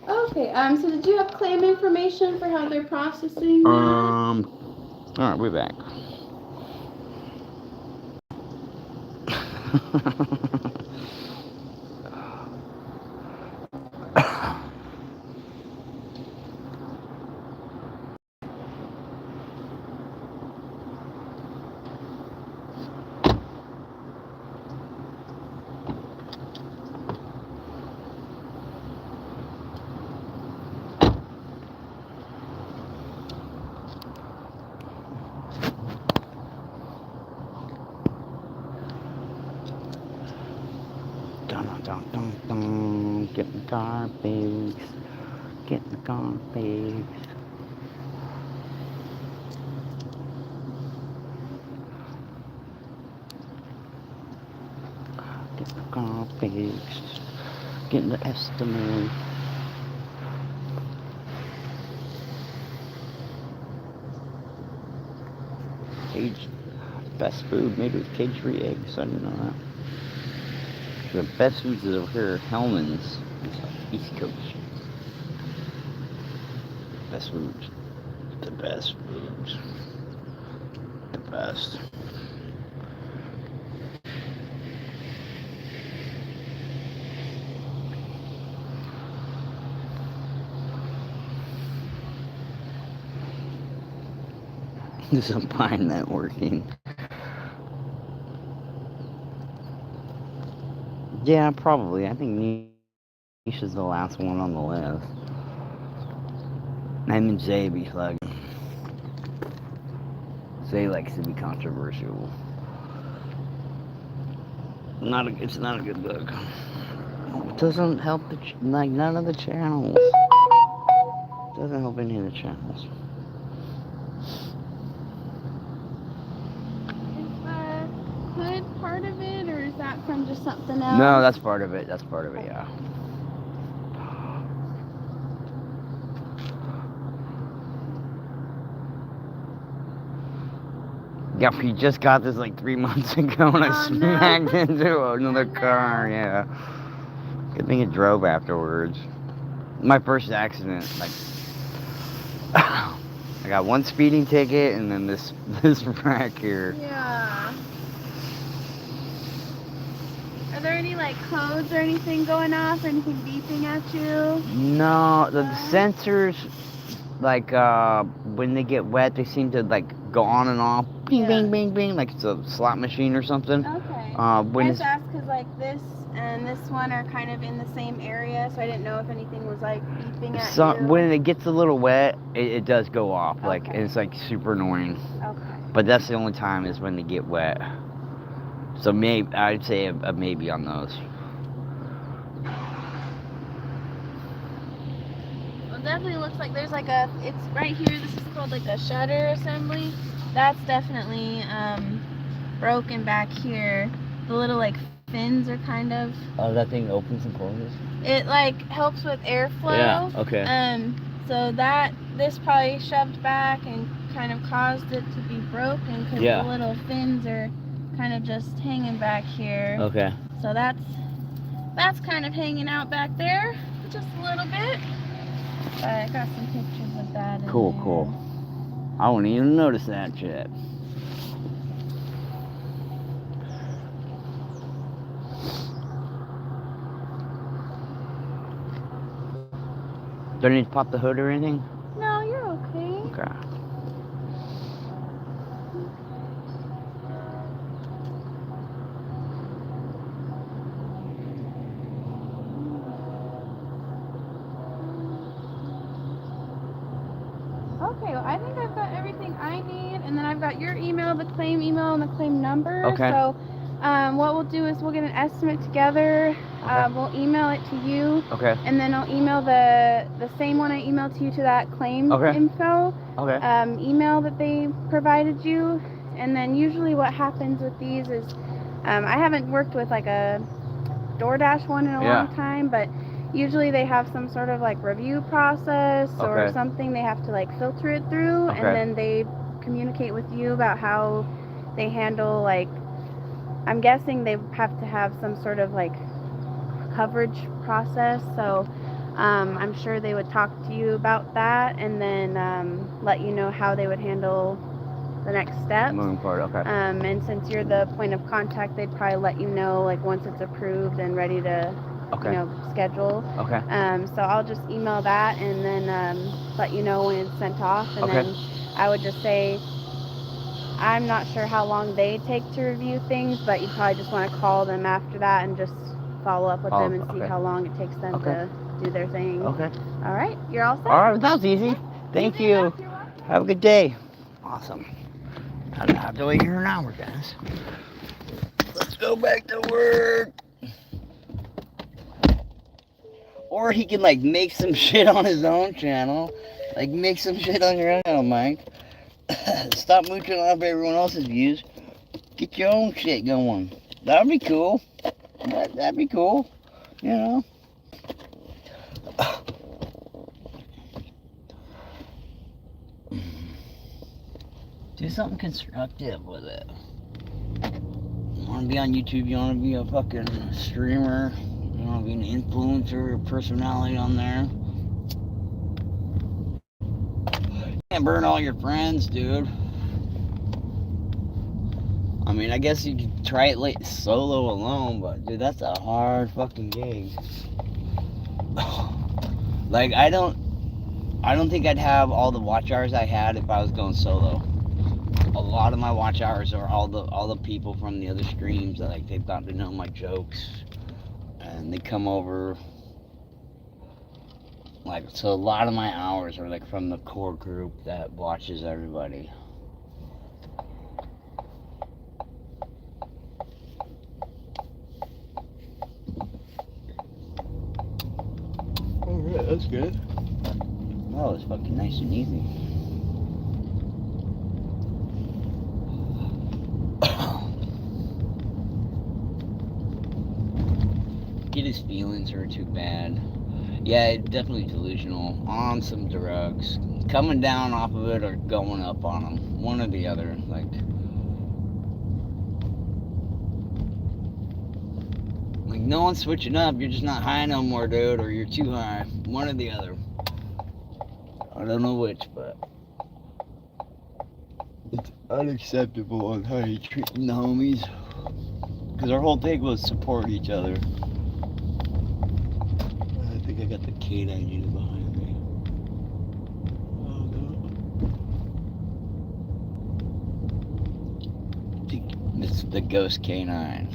Okay, so did you have claim information for how they're processing that? Alright, we're back. Get in the garbage. Get in the garbage. Get in the garbage. Get in the estimate. Cage. Best food. Maybe it's cage-free eggs. I didn't know that. The best foods is over here, Hellman's, East Coast. Best foods. The best foods. The best. There's a pine networking. Yeah, probably. I think Nisha's the last one on the list. I'm in Zay be like. Zay likes to be controversial. It's not a good look. It doesn't help like none of the channels. Doesn't help any of the channels. Is the hood part of it, or is that from just something else? No, that's part of it. That's part of it, yeah. Yep, he just got this like 3 months ago and I smacked into another car, yeah. Good thing it drove afterwards. My first accident, like, I got 1 speeding ticket and then this wreck here. Yeah. Are there any like codes or anything going off or anything beeping at you? No, the sensors, like, when they get wet, they seem to like go on and off. Bing, bing, bing, bing, like it's a slot machine or something. Okay. When I just asked because like this and this one are kind of in the same area, so I didn't know if anything was like beeping at you. When it gets a little wet, it does go off, like, Okay. and it's like super annoying. Okay. But that's the only time is when they get wet. So maybe I'd say a maybe on those. Well, it definitely looks like there's like it's right here. This is called like a shutter assembly. That's definitely broken back here. The little like fins are kind of. Oh, that thing opens and closes? It like helps with airflow. Yeah, okay. So this probably shoved back and kind of caused it to be broken because the little fins are kind of just hanging back here. Okay. So that's kind of hanging out back there just a little bit. But I got some pictures of that. Cool. I wouldn't even notice that shit. Do I need to pop the hood or anything? No, you're okay. Okay. Okay, well, I think I've got everything I need, and then I've got your email, the claim email, and the claim number. Okay. So What we'll do is we'll get an estimate together. Okay. We'll email it to you, Okay. and then I'll email the same one I emailed to you to that claim Okay. info Okay. email that they provided you. And then usually what happens with these is, I haven't worked with like a DoorDash one in a long time, but usually they have some sort of like review process or Okay. something they have to like filter it through, Okay. and then they communicate with you about how they handle, like, I'm guessing they have to have some sort of like coverage process, so I'm sure they would talk to you about that and then let you know how they would handle the next steps. Moving forward, okay. And since you're the point of contact, they'd probably let you know like once it's approved and ready to schedule. Okay. So I'll just email that and then let you know when it's sent off, and then I would just say, I'm not sure how long they take to review things, but you probably just want to call them after that and just follow up with them and see how long it takes them to do their thing. Okay. All right, you're all set. All right, that was easy. Thank you. Have a good day. Awesome. I don't have to wait here an hour, guys. Let's go back to work. Or he can like make some shit on his own channel. Like make some shit on your own channel, Mike. Stop mooching off everyone else's views. Get your own shit going. That'd be cool. That'd be cool. You know. Do something constructive with it. You want to be on YouTube, you want to be a fucking streamer, you want to be an influencer or personality on there. You can't burn all your friends, dude. I mean, I guess you could try it like solo alone, but dude, that's a hard fucking gig. Like, I don't think I'd have all the watch hours I had if I was going solo. A lot of my watch hours are all the people from the other streams that like they've gotten to know my jokes, and they come over. Like, so a lot of my hours are like from the core group that watches everybody. Alright, that's good. That was fucking nice and easy. Get his feelings hurt too bad. Yeah, definitely delusional. On some drugs. Coming down off of it or going up on them. One or the other. Like no one's switching up. You're just not high no more, dude. Or you're too high. One or the other. I don't know which, but it's unacceptable on how you're treating the homies. Because our whole thing was support each other. I think I got the canine unit behind me. Oh no. It's the ghost canine.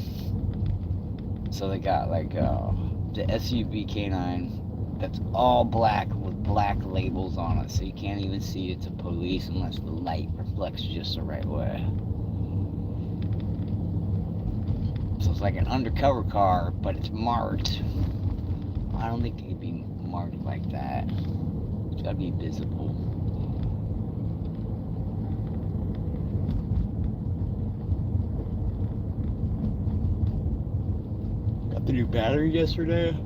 So they got like the SUV canine that's all black with black labels on it, so you can't even see it's a police unless the light reflects just the right way. So it's like an undercover car, but it's marked. I don't think it could be marked like that. It's gotta be visible. Got the new battery yesterday.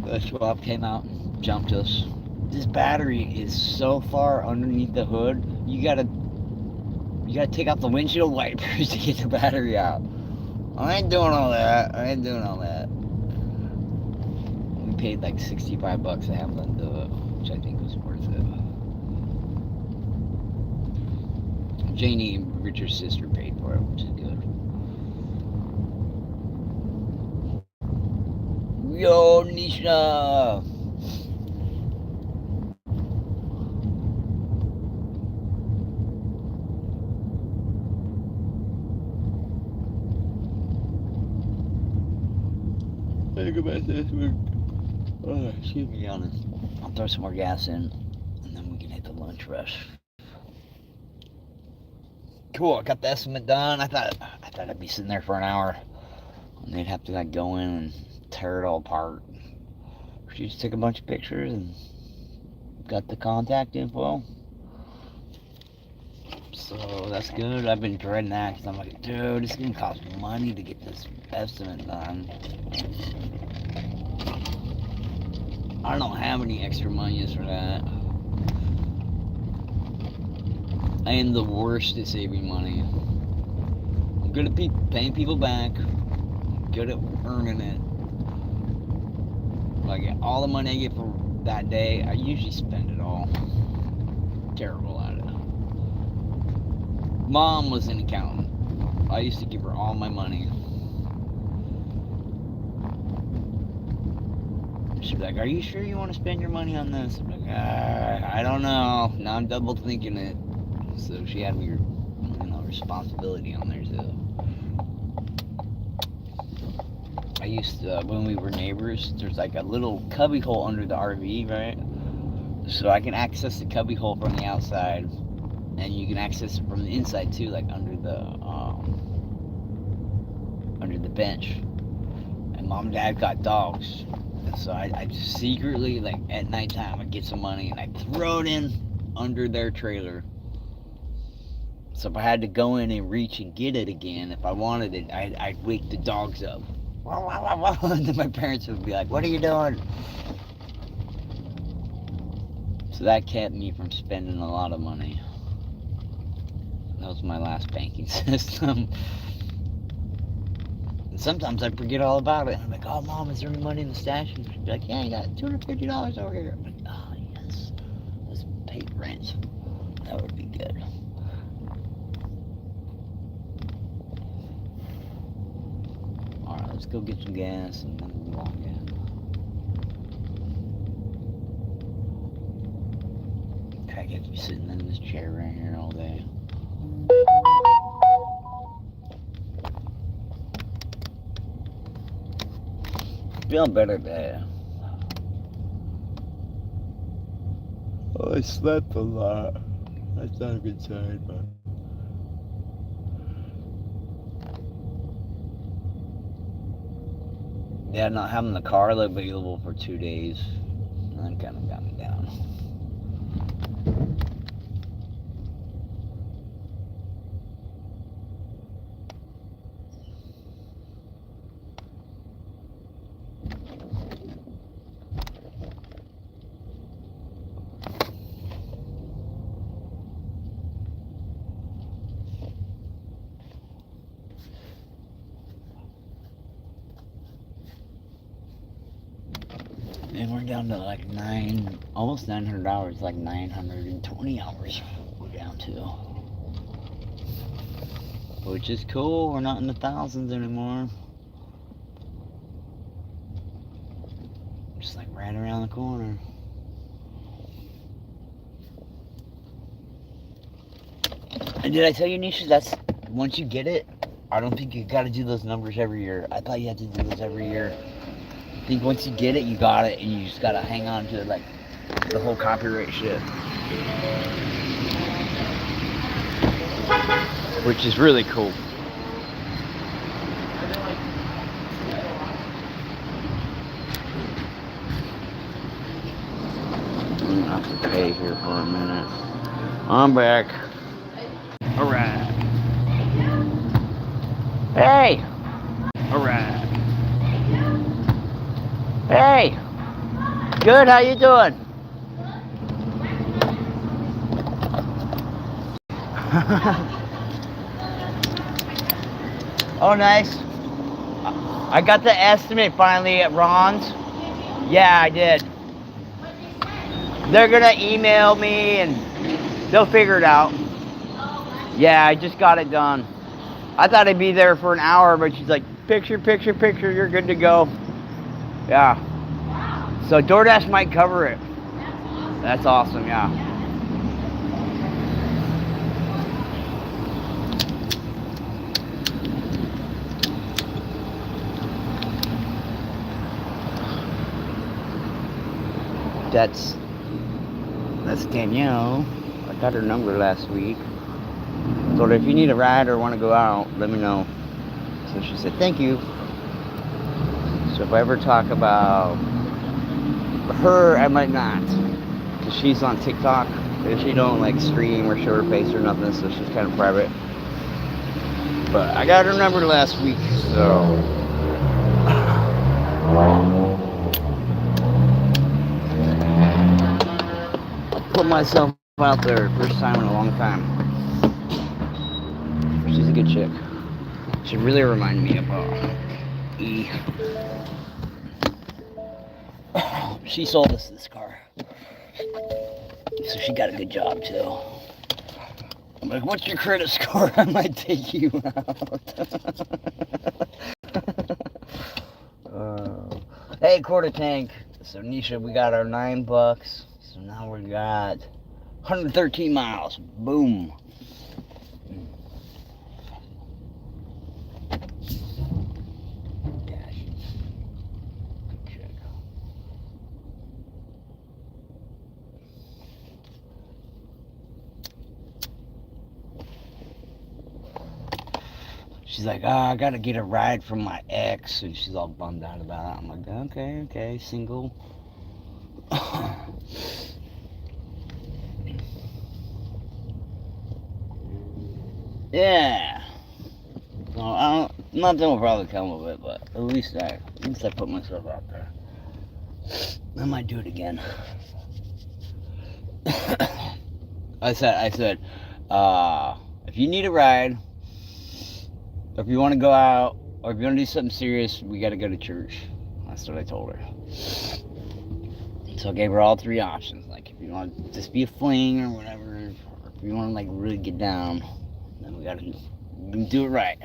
The Schwab came out and jumped us. This battery is so far underneath the hood, you gotta take out the windshield wipers to get the battery out. I ain't doing all that. We paid like $65 to have them do it, which I think was worth it. Janie and Richard's sister paid for it, which is good. Yo, Nisha! Think about this. Excuse me, honest. I'll throw some more gas in, and then we can hit the lunch rush. cool, I got the estimate done. I thought I'd be sitting there for an hour. And they'd have to like go in and tear it all apart. She just took a bunch of pictures and got the contact info. So that's good. I've been dreading that because I'm like, dude, it's gonna cost money to get this estimate done. I don't have any extra monies for that. I am the worst at saving money. I'm good at paying people back. I'm good at earning it. Like all the money I get for that day, I usually spend it all. Terrible at it. Mom was an accountant. I used to give her all my money. She'd be like, "Are you sure you want to spend your money on this?" I'm like, I don't know. Now I'm double thinking it. So she had me, responsibility on there too. I used to, when we were neighbors, there's like a little cubby hole under the RV, right? So I can access the cubby hole from the outside, and you can access it from the inside too, like under the bench. And Mom and Dad got dogs, and so I just secretly, like at nighttime, I'd get some money and I'd throw it in under their trailer. So if I had to go in and reach and get it again, if I wanted it, I'd wake the dogs up. And then my parents would be like, "What are you doing?" So that kept me from spending a lot of money. That was my last banking system. And sometimes I'd forget all about it. I'm like, "Oh, Mom, is there any money in the stash?" And she'd be like, "Yeah, you got $250 over here." I'm like, "Oh, yes. Let's pay rent. That would be good." Alright, let's go get some gas and then we'll walk in. I get to be sitting in this chair right here all day. Feeling better today. Oh, I slept a lot. That's not a good sign, but. Yeah, not having the car available for 2 days, that kind of got me down. And we're down to like almost 900 hours, like 920 hours we're down to. Which is cool, we're not in the thousands anymore. Just like right around the corner. And did I tell you, Nisha, that's, once you get it, I don't think you gotta do those numbers every year. I thought you had to do those every year. I think once you get it, you got it, and you just gotta hang on to like the whole copyright shit, which is really cool. I'm gonna have to pay here for a minute. I'm back. All right. Hey. All right. Hey, good, how you doing? Oh, nice. I got the estimate finally at Ron's. Yeah, I did. They're gonna email me and they'll figure it out. Yeah, I just got it done. I thought I'd be there for an hour, but she's like, picture, you're good to go. Yeah. So DoorDash might cover it. That's awesome, yeah. That's Danielle. I got her number last week. told her, if you need a ride or want to go out, let me know. So she said, thank you. So if I ever talk about her, I might not. Because she's on TikTok. And she don't like stream or show her face or nothing, so she's kind of private. But I got her number last week, so... I'll put myself out there, first time in a long time. She's a good chick. She really reminded me of E. She sold us this car, so she got a good job too. I'm like, what's your credit score? I might take you out. Hey, quarter tank. So Nisha, we got our $9. So now we got 113 miles. Boom. She's like, I gotta get a ride from my ex, and she's all bummed out about it. I'm like, okay, single. Yeah. So nothing will probably come of it, but at least I put myself out there. I might do it again. I said, if you need a ride, or if you want to go out, or if you want to do something serious, we got to go to church. That's what I told her. So I gave her all three options. Like, if you want to just be a fling or whatever, or if you want to, like, really get down, then we got to do it right.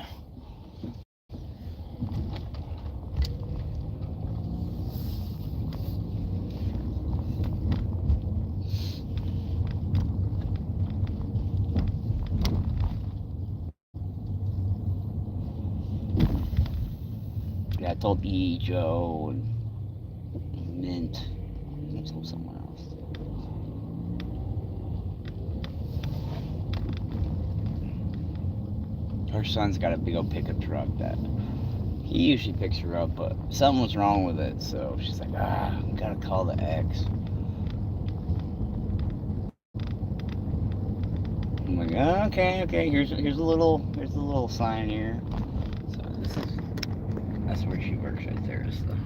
Yeah, I told E, Joe, and Mint. I told someone else. Her son's got a big old pickup truck that he usually picks her up, but something was wrong with it, so she's like, gotta call the ex. I'm like, okay, here's a little sign here. So that's where she works right there. Is the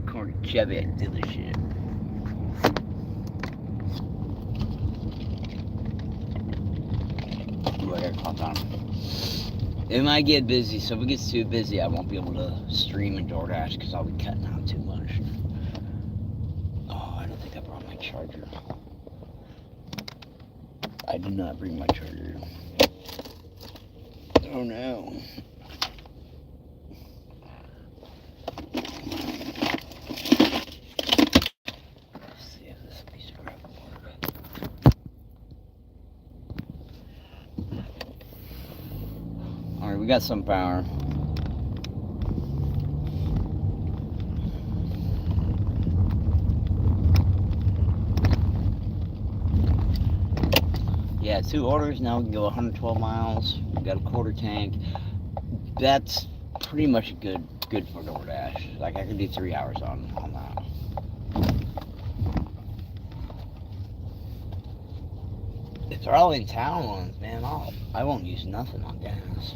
corner Chevy dealership. Ooh, I gotta clock on. It might get busy, so if it gets too busy, I won't be able to stream and DoorDash because I'll be cutting out too much. Oh, I don't think I brought my charger. I did not bring my charger. Oh no. Alright, we got some power. Yeah, 2 orders, now we can go 112 miles. We got a quarter tank. That's pretty much good for DoorDash. Like, I could do 3 hours on that. If they're all in town ones, man, I won't use nothing on gas.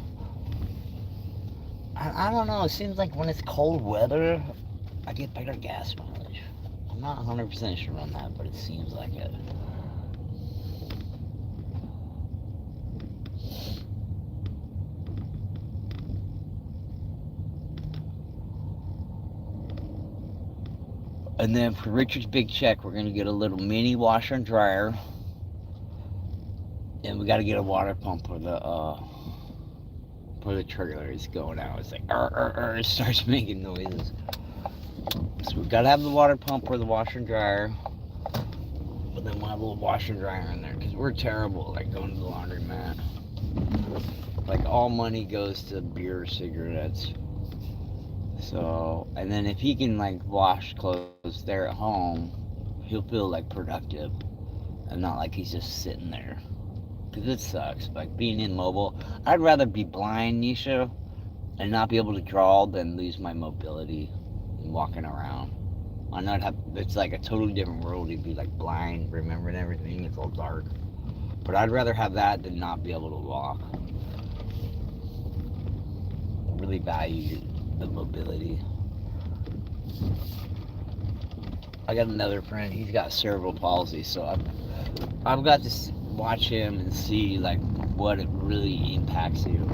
I don't know, it seems like when it's cold weather, I get better gas mileage. I'm not 100% sure on that, but it seems like it. And then for Richard's big check, we're gonna get a little mini washer and dryer. And we gotta get a water pump for the trailer. It's going out. It's like it starts making noises. So we've gotta have the water pump for the washer and dryer. But then we'll have a little washer and dryer in there because we're terrible like going to the laundromat. Like all money goes to beer or cigarettes. So, and then if he can like wash clothes there at home, he'll feel like productive and not like he's just sitting there. Because it sucks. Like being immobile. I'd rather be blind, Nisha, and not be able to draw than lose my mobility and walking around. I know it's like a totally different world. You'd be like blind, remembering everything. It's all dark. But I'd rather have that than not be able to walk. I really value the mobility. I got another friend. He's got cerebral palsy, so I've got to watch him and see like what it really impacts you.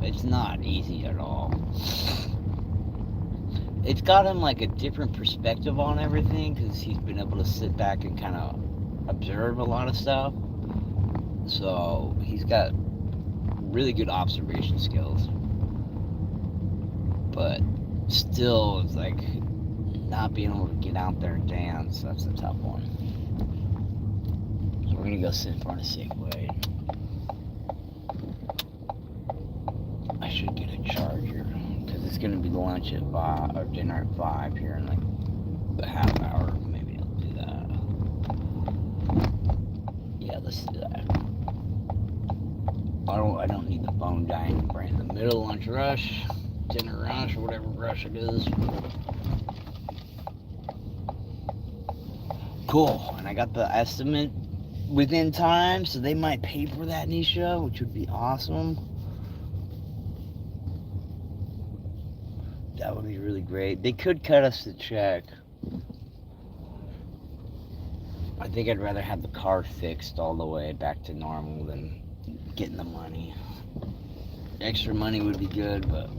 It's not easy at all. It's got him like a different perspective on everything because he's been able to sit back and kind of observe a lot of stuff. So he's got really good observation skills. But still, it's like not being able to get out there and dance. That's a tough one. So we're gonna go sit in front of Safeway. I should get a charger because it's gonna be lunch at 5 or dinner at 5 here in like a half hour. Maybe I'll do that. Yeah, let's do that. I don't need the phone dying right in the middle of lunch rush, dinner rush, or whatever rush it is. Cool, and I got the estimate within time, so they might pay for that, Nisha, which would be awesome. That would be really great. They could cut us the check. I think I'd rather have the car fixed all the way back to normal than getting the money. Extra money would be good, but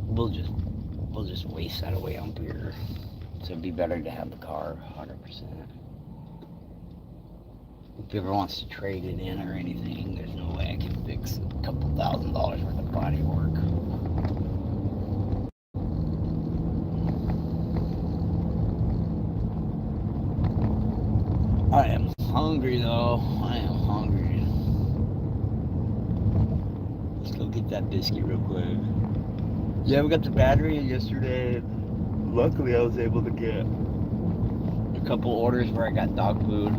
we'll just waste that away on beer. So it'd be better to have the car 100%. If he ever wants to trade it in or anything, there's no way I can fix a couple $1,000s worth of body work. I am hungry though. I am hungry. Let's go get that biscuit real quick. Yeah, we got the battery in yesterday. Luckily, I was able to get a couple orders where I got dog food.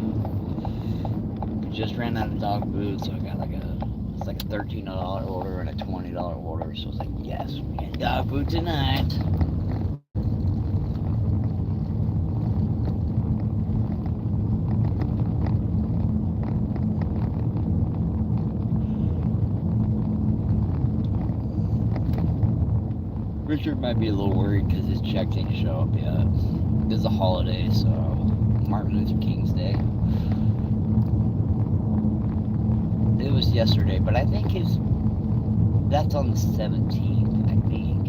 We just ran out of dog food, so I got it's like a $13 order and a $20 order. So I was like, yes, we get dog food tonight. Richard might be a little worried because his check didn't show up yet. It's a holiday, so Martin Luther King's Day. It was yesterday, but I think that's on the 17th, I think.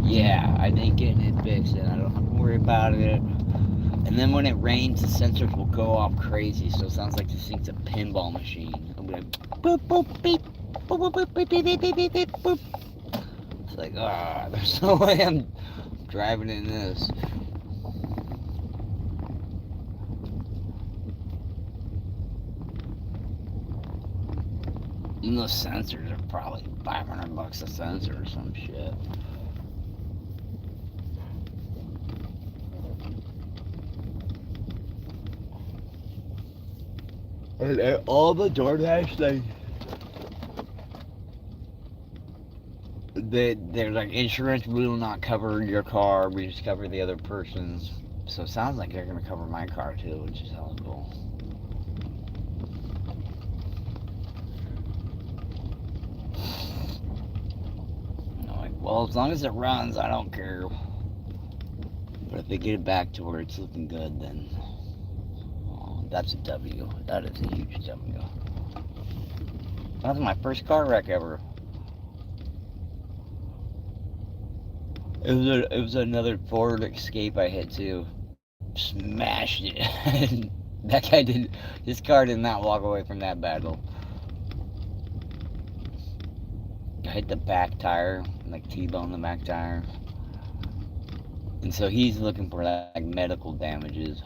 Yeah, I think getting it fixed and I don't have to worry about it. And then when it rains, the sensors will go off crazy, so it sounds like this thing's a pinball machine. It'll be like, boop, boop, beep. Boop, boop, boop, beep, beep, beep, beep, beep, beep, boop. It's like, there's no way I'm driving in this. And those sensors are probably $500 a sensor or some shit. And all the DoorDash things. They're like, insurance will not cover your car, we just cover the other person's. So it sounds like they're gonna cover my car too, which is hella cool. And I'm like, well, as long as it runs, I don't care. But if they get it back to where it's looking good, then that's a W. That is a huge W. That was my first car wreck ever. It was another Ford Escape I hit too. Smashed it. That guy his car did not walk away from that battle. I hit the back tire, like T-bone the back tire. And so he's looking for like medical damages.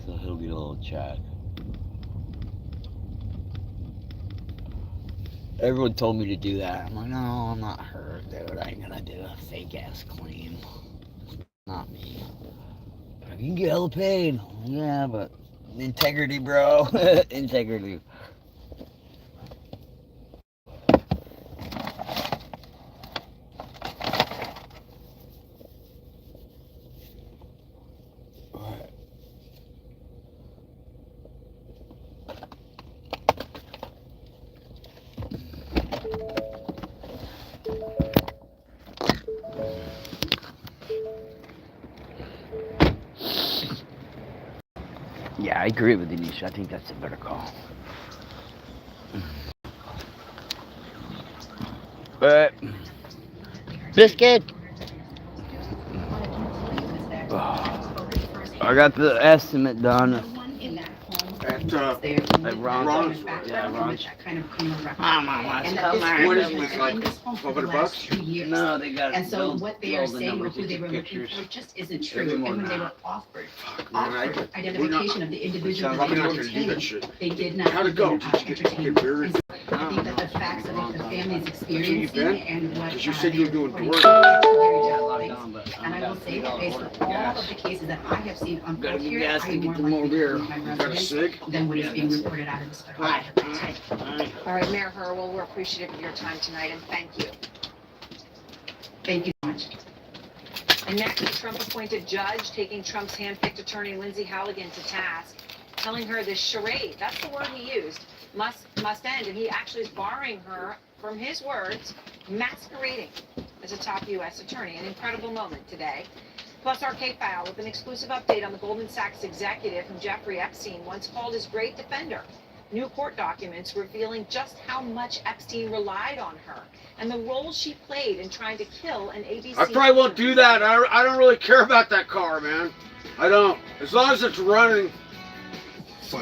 So he'll get a little check. Everyone told me to do that. I'm like, no, I'm not her, dude. I ain't gonna do a fake ass claim. Not me. You can get hella paid. Yeah, but integrity, bro. Integrity. Yeah, I agree with Denisha. I think that's a better call. But Biscuit. I got the estimate done. At Ron's. Yeah, Ron's. What is it, like $1,200? No, they got And so build- what they are build the saying numbers, or who they take were looking pictures. for just isn't true. Every And morning. when they were offered Man, identification of the individual I'm that they not were gonna do that obtaining, shit. they did not How'd it go? Did you get entertain. buried? And so I think that the facts of what the family's experiencing been? and what Because you said you were doing reporting work. are two very Yeah, different locked things. on, but And I will say that based on all of the cases that I have seen Gotta unfold get here, gas I to am get more the more likely to beer. believe my Got a residents cig? than what is Yeah, being that's- reported out of this federal Alright. agency. All right, Mayor Hurwell, we're appreciative of your time tonight, and thank you. Thank you so much. And next, the Trump-appointed judge taking Trump's hand-picked attorney Lindsay Halligan to task, telling her this charade, that's the word he used, must end, and he actually is borrowing her from his words, masquerading as a top U.S. attorney. An incredible moment today. Plus, our K-File with an exclusive update on the Goldman Sachs executive whom Jeffrey Epstein once called his great defender. New court documents revealing just how much Epstein relied on her and the role she played in trying to kill an ABC. I probably won't do that. I don't really care about that car, man. I don't. As long as it's running.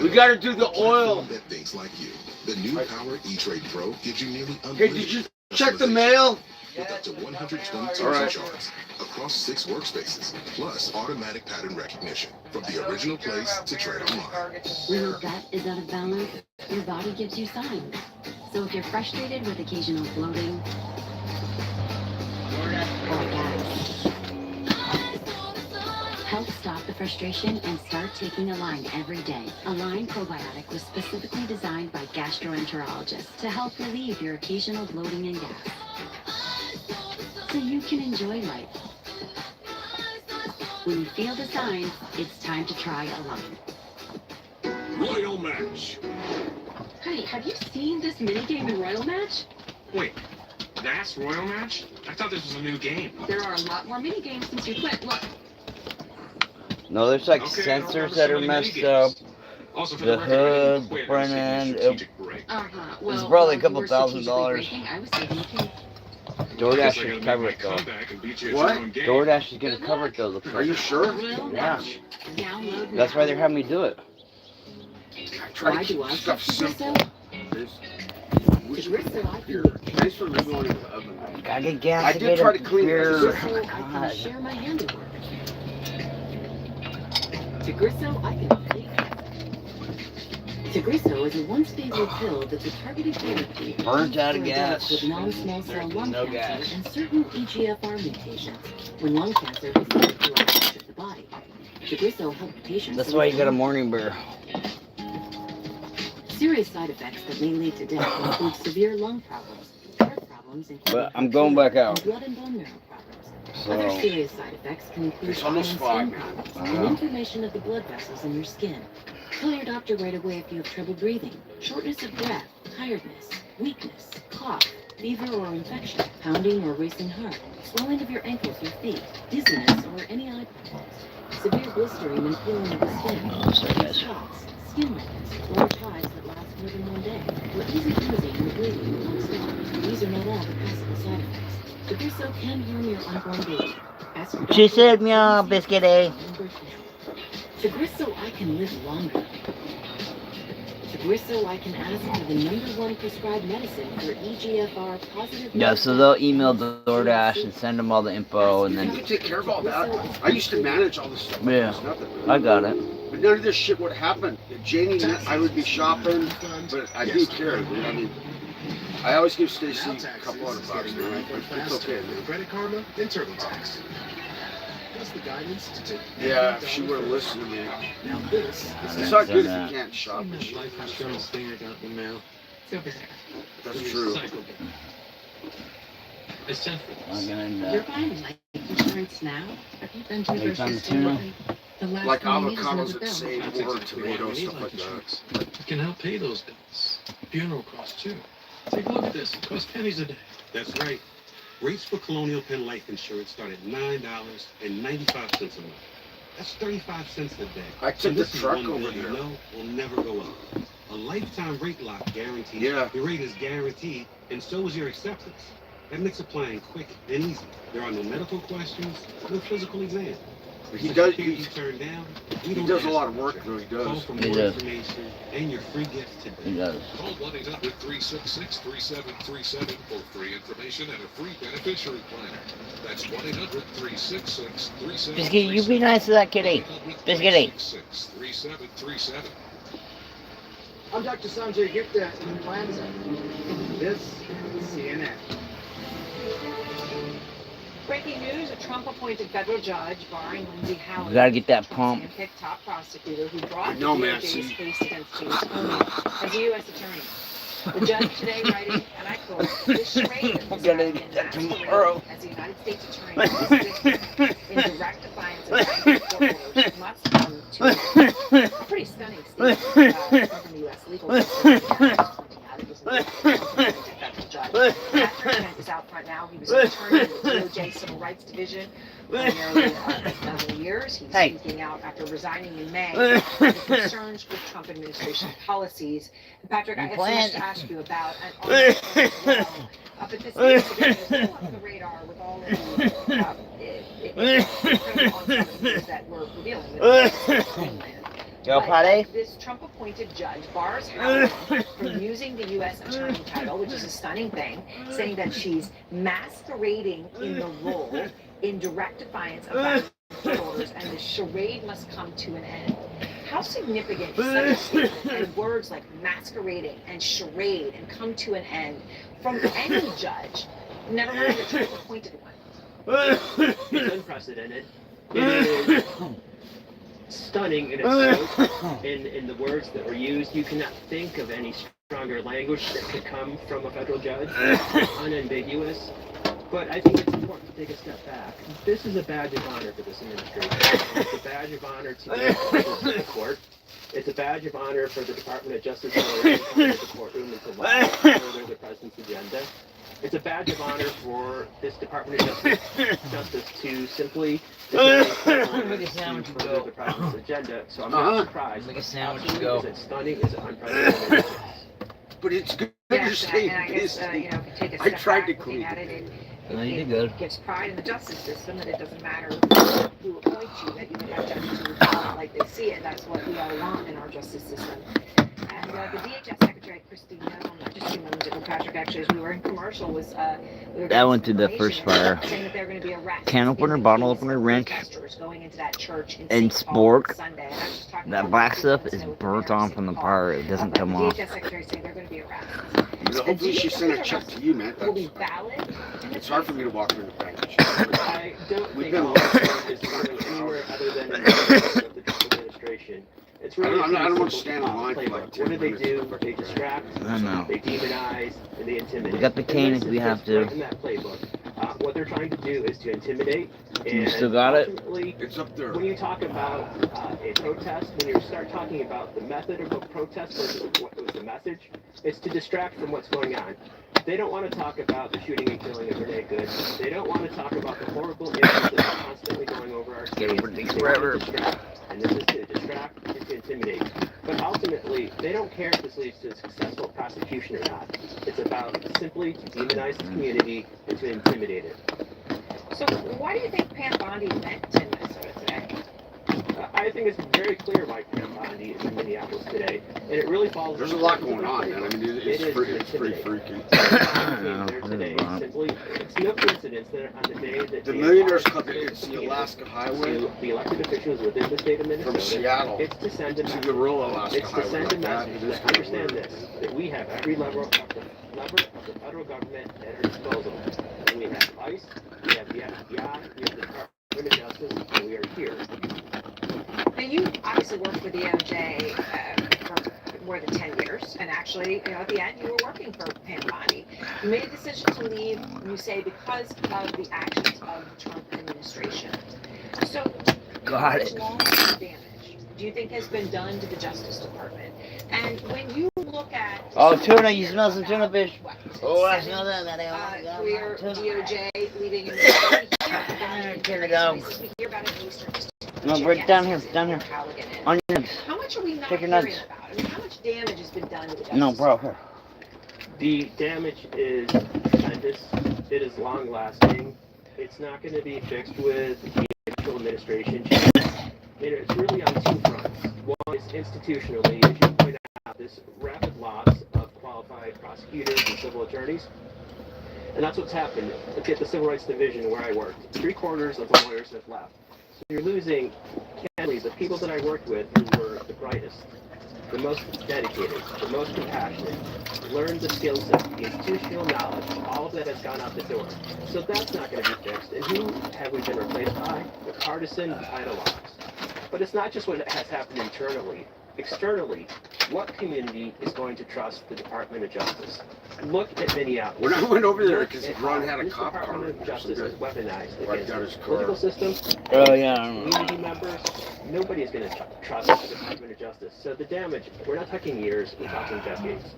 We got to do the oil. That thinks like you. The new Power E-Trade Pro gives you nearly Hey, unlimited did you check the mail? with up to 120 All tools right. and charts across 6 workspaces, plus automatic pattern recognition from the original place to trade online. When your gut is out of balance, your body gives you signs. So if you're frustrated with occasional bloating or gas, help stop the frustration and start taking Align every day. Align Probiotic was specifically designed by gastroenterologists to help relieve your occasional bloating and gas, so you can enjoy life. When you feel the signs, it's time to try Align. Royal match. Honey, have you seen this minigame in Royal Match? Wait, that's Royal match? I thought this was a new game. There are a lot more minigames since you quit. Look. No, there's like Okay, I don't remember sensors that so are many messed minigames. up. Also, for The the record, I didn't hood, quit. the front I was taking a end, strategic break. Well, It's probably a while couple you were $1,000. strategically breaking, I was saving too. DoorDash Guess I should gotta cover make it my though. comeback and beat you at What? your own game. DoorDash is gonna cover it though. Looks Are you like. sure? Royal Yeah. Match. Download That's why now. they're having me do it. I try Why to do I keep stuff fix simple. It's Gristle I Here, can thanks for going to the oven. Gotta get gas I to did get try a to clean it. beer. Gristle I can God. share my handiwork. Tagrisso I can fake. Tagrisso is a once-daily pill that's a targeted therapy Burnt out of for adults gas. with non-small cell There's lung no cancer gas. and certain EGFR mutations. When lung cancer has spread throughout much of the body, Tagrisso helps patients. That's why you got a morning beer. Serious side effects that may lead to death include severe lung problems, heart problems, including But I'm going back out. and blood and bone marrow problems. So Other serious side effects can include It's almost skin 5. problems I and know. inflammation of the blood vessels in your skin. Tell your doctor right away if you have trouble breathing, shortness of breath, tiredness, weakness, cough, fever or infection, pounding or racing heart, swelling of your ankles or feet, dizziness or any eye problems, severe blistering and peeling of the skin, Oh, sorry, guys. spots, skin redness, large hives that last more than 1 day, or easy bruising and bleeding amongst others. These are not all the possible side effects. Tagrisso can harm your unborn baby. Ask your She doctor said for meow, easy Biscuit, eh? birth control. Tagrisso I can live longer. Tagrisso I can ask for the #1 prescribed medicine for EGFR positive. Yeah, so they'll email DoorDash and send them all the info, and You then can take care of all that. I used to manage all this stuff. Yeah. It's nothing. I got it. But none of this shit would happen. Janie, I would be shopping, but I do care, dude. I mean, I always give Stacy Now a taxes couple $100 is bucks, getting man. refunded It's faster okay, with man. Credit Karma and TurboTax. Plus the guidance to take Yeah, if she would have listened to me. Now this is It's not good if you can't shop and shit. life insurance thing I got in the mail. It's over there. That's true. I sent for I'm this. gonna You're buying life insurance now? Have you been to the Are you grocery on store tuna? lately? The last Like thing you need is avocados another that bill. save That's or exactly why tomatoes, we need stuff life like that. insurance. It can help pay those bills. Funeral costs too. Take a look at this. It costs pennies a day. That's right. Rates for Colonial Penn Life Insurance start at $9.95 a month. That's 35 cents a day. I took And the this is truck one over bill you there. know will never go up. A lifetime rate lock guarantees Yeah. your rate is guaranteed, and so is your acceptance. That makes applying quick and easy. There are no medical questions, no physical exam. He If does. you turn down, we He don't does a ask lot of for work, it. though. He Call does. for He more does. information and your free gift He today. does. Call 1-800-366-3737 for free information and a free beneficiary planner. That's 1-800-366-3737. Biscuit, you be nice to that kitty. Biscuity. 1-800-366-3737. I'm Dr. Sanjay Gupta in Planza. This is CNN. Breaking news, a Trump-appointed federal judge barring Lindsay Howard. You gotta get that Trump's pump. handpicked top prosecutor who brought I know, the man, DOJ's see. case against James Comey as a U.S. attorney. The judge today writing, and I quote, "This charade of I'm gonna Biskuit get that masquerading tomorrow." as the United States attorney in direct defiance of Biden's court orders must come to an end." A pretty stunning statement from the U.S. legal system. Pointing out it was an appointed federal judge. After Kent is out front now. He was an attorney in the DOJ Civil Rights Division for nearly 11 years. He's speaking out after resigning in May over concerns with Trump administration policies. And Patrick, I have so much to ask you about and on that front as well. But this is again, it's still on the radar with all of the incredible onslaught of news that we're dealing with. Yo, But Patty? this Trump-appointed judge bars Howard from using the U.S. attorney title, which is a stunning thing, saying that she's masquerading in the role in direct defiance of Biden's court orders, and the charade must come to an end. How significant is such a statement and words like masquerading and charade and come to an end from any judge, never mind the Trump-appointed one? It's unprecedented. It is stunning in its scope, in the words that were used. You cannot think of any stronger language that could come from a federal judge, unambiguous. But I think it's important to take a step back. This is a badge of honor for this administration. It's a badge of honor to the court. It's a badge of honor for the Department of Justice to come into the courtroom and to further the president's agenda. It's a badge of honor for this Department of Justice to simply further the president's agenda. So I'm not surprised. Like a sandwich Absolutely, go. is it stunning? Is it unprecedented? But it's good to Yes, stay and I guess, busy. if you take a I step tried back to looking clean at it. it, No, you it did good. gives pride in the justice system that it doesn't matter who appoints you, that you can have judges who call it like they see it. That's what we all want in our justice system. And the DHS Secretary, Christine Neville, just a few moments ago, Patrick, actually, as we were in commercial, was we were That went to the first fire. saying that there are going to be arrests Can opener, in the bottle case opener, of wrench, protesters going into that church in and St. Paul on spork. Sunday. And I was just talking That about black that stuff with is the burnt mayor of on St. from the Paul. fire. It doesn't come off. DHS Secretary saying they're going to be arrests. Hopefully she sent a check to you, man. Will be That's, valid. it's hard for me to walk in the bank. I don't We've think been all of this is going anywhere other than in the of the Trump administration. It's really I don't want to simple stand in line for playbook. like 10 What do they minutes. do? They distract, I know. they demonize, and they intimidate. We got the cane if we have to. Right in that playbook. What they're trying to do is to intimidate. You And still got it? ultimately, It's up there. when you talk about a protest, when you start talking about the method of a protest versus what was the message, it's to distract from what's going on. They don't want to talk about the shooting and killing of Renee Good. They don't want to talk about the horrible issues that are constantly going over our Get states. over these They want to forever. distract, and this is to distract and to intimidate. But ultimately, they don't care if this leads to a successful prosecution or not. It's about simply to demonize the community and to intimidate it. So why do you think Pam Bondi went to Minnesota today? I think it's very clear why Pam Bondi is in Minneapolis today, and it really falls. There's a lot going on, man. I mean, it's pretty freaky. There today. Simply, it's no coincidence that on the day that The they Millionaires are Club, it's the Alaska Highway to the elected officials within the state of Minnesota. from Seattle It's to send a to message. the rural Alaska It's to Highway. send a Like that. message It is that understand good. this, that we have every level of lever of the federal government at our disposal. And we have ICE, we have the FBI, we have the Department of Justice, and we are here. Now, you obviously worked for the DOJ for more than 10 years, and actually, at the end, you were working for Pam Bondi. You made a decision to leave, you say, because of the actions of the Trump administration. So, how much long-term damage do you think has been done to the Justice Department? And when you look at... Oh, tuna, you smell some tuna fish? Oh, I smell that. Career DOJ leaving in the Here we go. we hear about it in Eastern District. No, break down here, On your nuts. How much are we not Take your hearing nuts. about? I mean, how much damage has been done to the Justice No, bro, here. The damage is tremendous. It is long-lasting. It's not going to be fixed with the actual administration change. It's really on two fronts. One is institutionally, as you point out, this rapid loss of qualified prosecutors and civil attorneys. And that's what's happened. Look at the Civil Rights Division where I worked. 3/4 of the lawyers have left. So you're losing, candidly, the people that I worked with who were the brightest, the most dedicated, the most compassionate, learned the skill set, the institutional knowledge, all of that has gone out the door. So that's not going to be fixed. And who have we been replaced by? The partisan ideologues. But it's not just what has happened internally. Externally, what community is going to trust the Department of Justice? Look at Minneapolis. When I went over there, because Look at Ron how had a this cop car. Department of Justice is weaponized Wiped out his against car. political system, Oh, yeah, I don't know. community members. Nobody is going to trust the Department of Justice. So the damage, we're not talking years, we're talking decades.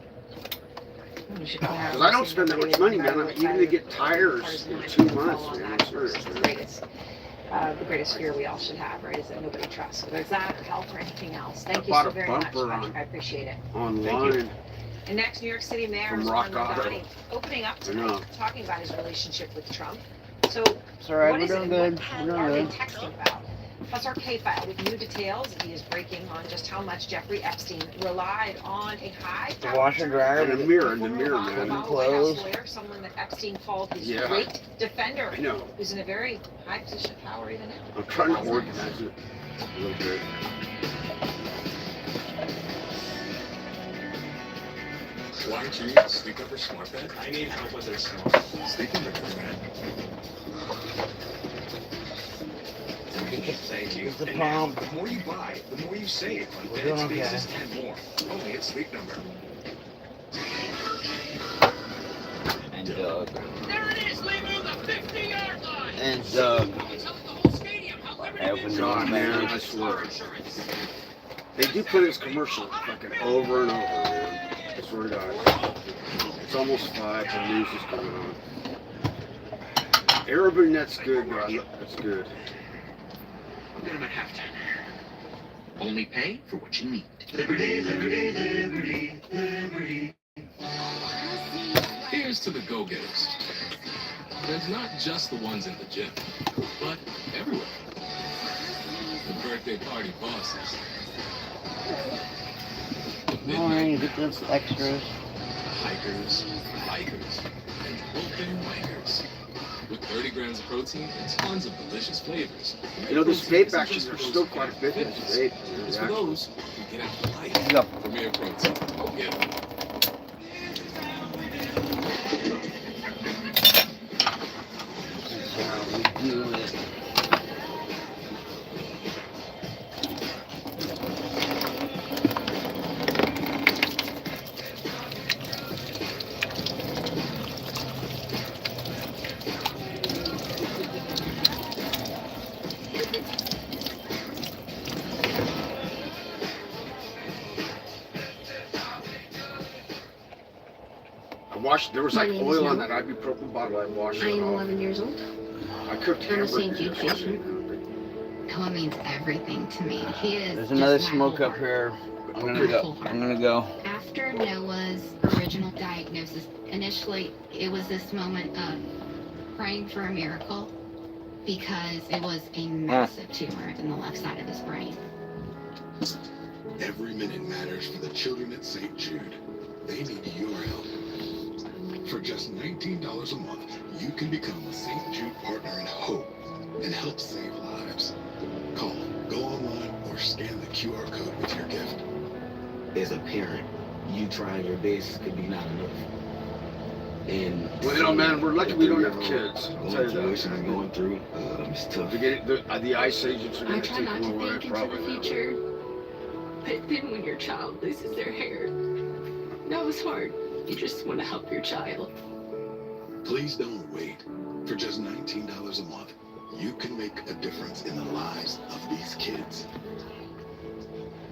Because I don't spend that much money, man. I'm even to get tires in 2 months, man. I'm serious, man. The greatest fear we all should have, right, is that nobody trusts, whether it's that, health, or anything else. Thank you bought so a very much, bumper Patrick. I appreciate it. Online. And next, New York City Mayor From Ron Rock Auto. Rodani opening up I know. tonight, talking about his relationship with Trump. So, It's alright, what we're is it doing and good. what We're are doing they good. texting about? Plus our K-file with new details. He is breaking on just how much Jeffrey Epstein relied on a high The washer and dryer. And a mirror, and the former mirror, Obama man. White House Clothes. lawyer, someone that Epstein called his Yeah. great defender, I know. who's in a very high position of power even now. I'm trying to organize it a little bit. Why don't you use a sleep number smart bed? I need help with this smart. Sleep number man. Thank you. It's the And now, pump. the more you buy, the more you save on We're bed doing spaces and more. Only at Sleep Number. And Doug. There it is, Lemu, the 50-yard line. And Doug. Telling the whole stadium how liberty I opened the God, door, man, man. I swear. They do play this commercial fucking over and over, man. I swear to God. It's almost 5, the news is going on. Everybody, that's good, bro. That's good. I'll get him at halftime. Only pay for what you need. Liberty, liberty, liberty, liberty. Here's to the go-getters. There's not just the ones in the gym, but everywhere. The birthday party bosses. The Morning, midnight get those extras. hikers, bikers, and open bikers. With 30 grams of protein and tons of delicious flavors. You know, this vape actually, there's still quite a bit in this vape. It's for those who get after life. Go. Premier Protein. Go get it. This is how we do it. I washed, there was like My name is oil on Mel. that ibuprofen bottle. I washed I it am off. 11 years old. I cooked I'm a St. hamburgers Jude yesterday. Noah means everything to me. He is There's just another my smoke whole up heart. here. I'm My gonna go. whole heart. I'm gonna go. After Noah's original diagnosis, initially it was this moment of praying for a miracle because it was a massive tumor in the left side of his brain. Every minute matters for the children at St. Jude. They need your help. For just $19 a month, you can become a St. Jude partner in hope and help save lives. Call, go online, or scan the QR code with your gift. As a parent, you trying your best could be not enough. And Well, you know, man, we're lucky we don't have kids. I'll tell you situation I'm that. going through, it's tough. To get the ice agents are I going to try take not them to away, think into probably. the future, but then when your child loses their hair, that was hard. You just want to help your child. Please don't wait. For just $19 a month, you can make a difference in the lives of these kids.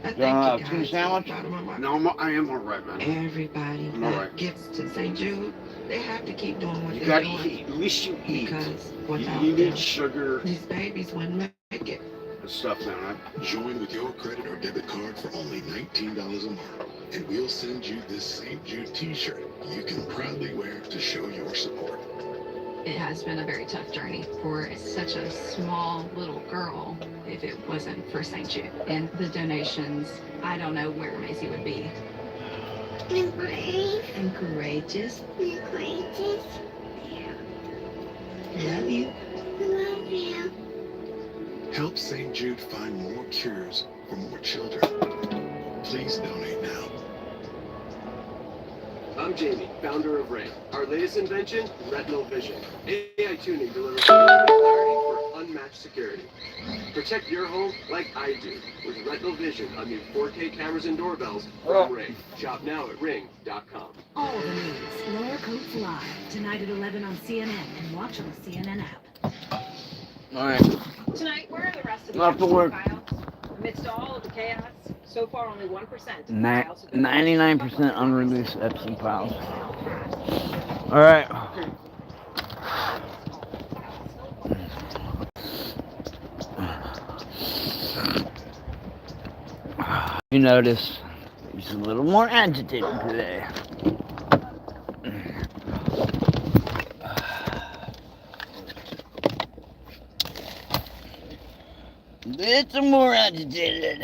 I thank you tuna guys. sandwich? Bottom of my- No, I am all right, man. Everybody I'm all that right. gets to St. Jude, they have to keep doing what You they're got to doing. eat. At least you eat. Because You without need them, sugar these babies wouldn't make it. and stuff now. Join with your credit or debit card for only $19 a month, and we'll send you this St. Jude t-shirt you can proudly wear to show your support. It has been a very tough journey for such a small little girl if it wasn't for St. Jude. And the donations, I don't know where Maisie would be. I'm brave. And courageous. I'm courageous. Love you. Love you. Help St. Jude find more cures for more children. Please donate now. I'm Jamie, founder of Ray. Our latest invention, retinal vision. AI tuning delivers clarity for unmatched security. Protect your home like I do with retinal vision on new 4K cameras and doorbells from Ray. Shop now at ring.com. All the news, Lower Coats Live, tonight at 11 on CNN and watch on the CNN app. Alright. Tonight, where are the rest of the Off to work. files? Amidst all of the chaos, so far only 1% of the 99% unreleased Epstein files. Alright. You notice he's a little more agitated today. It's more agitated.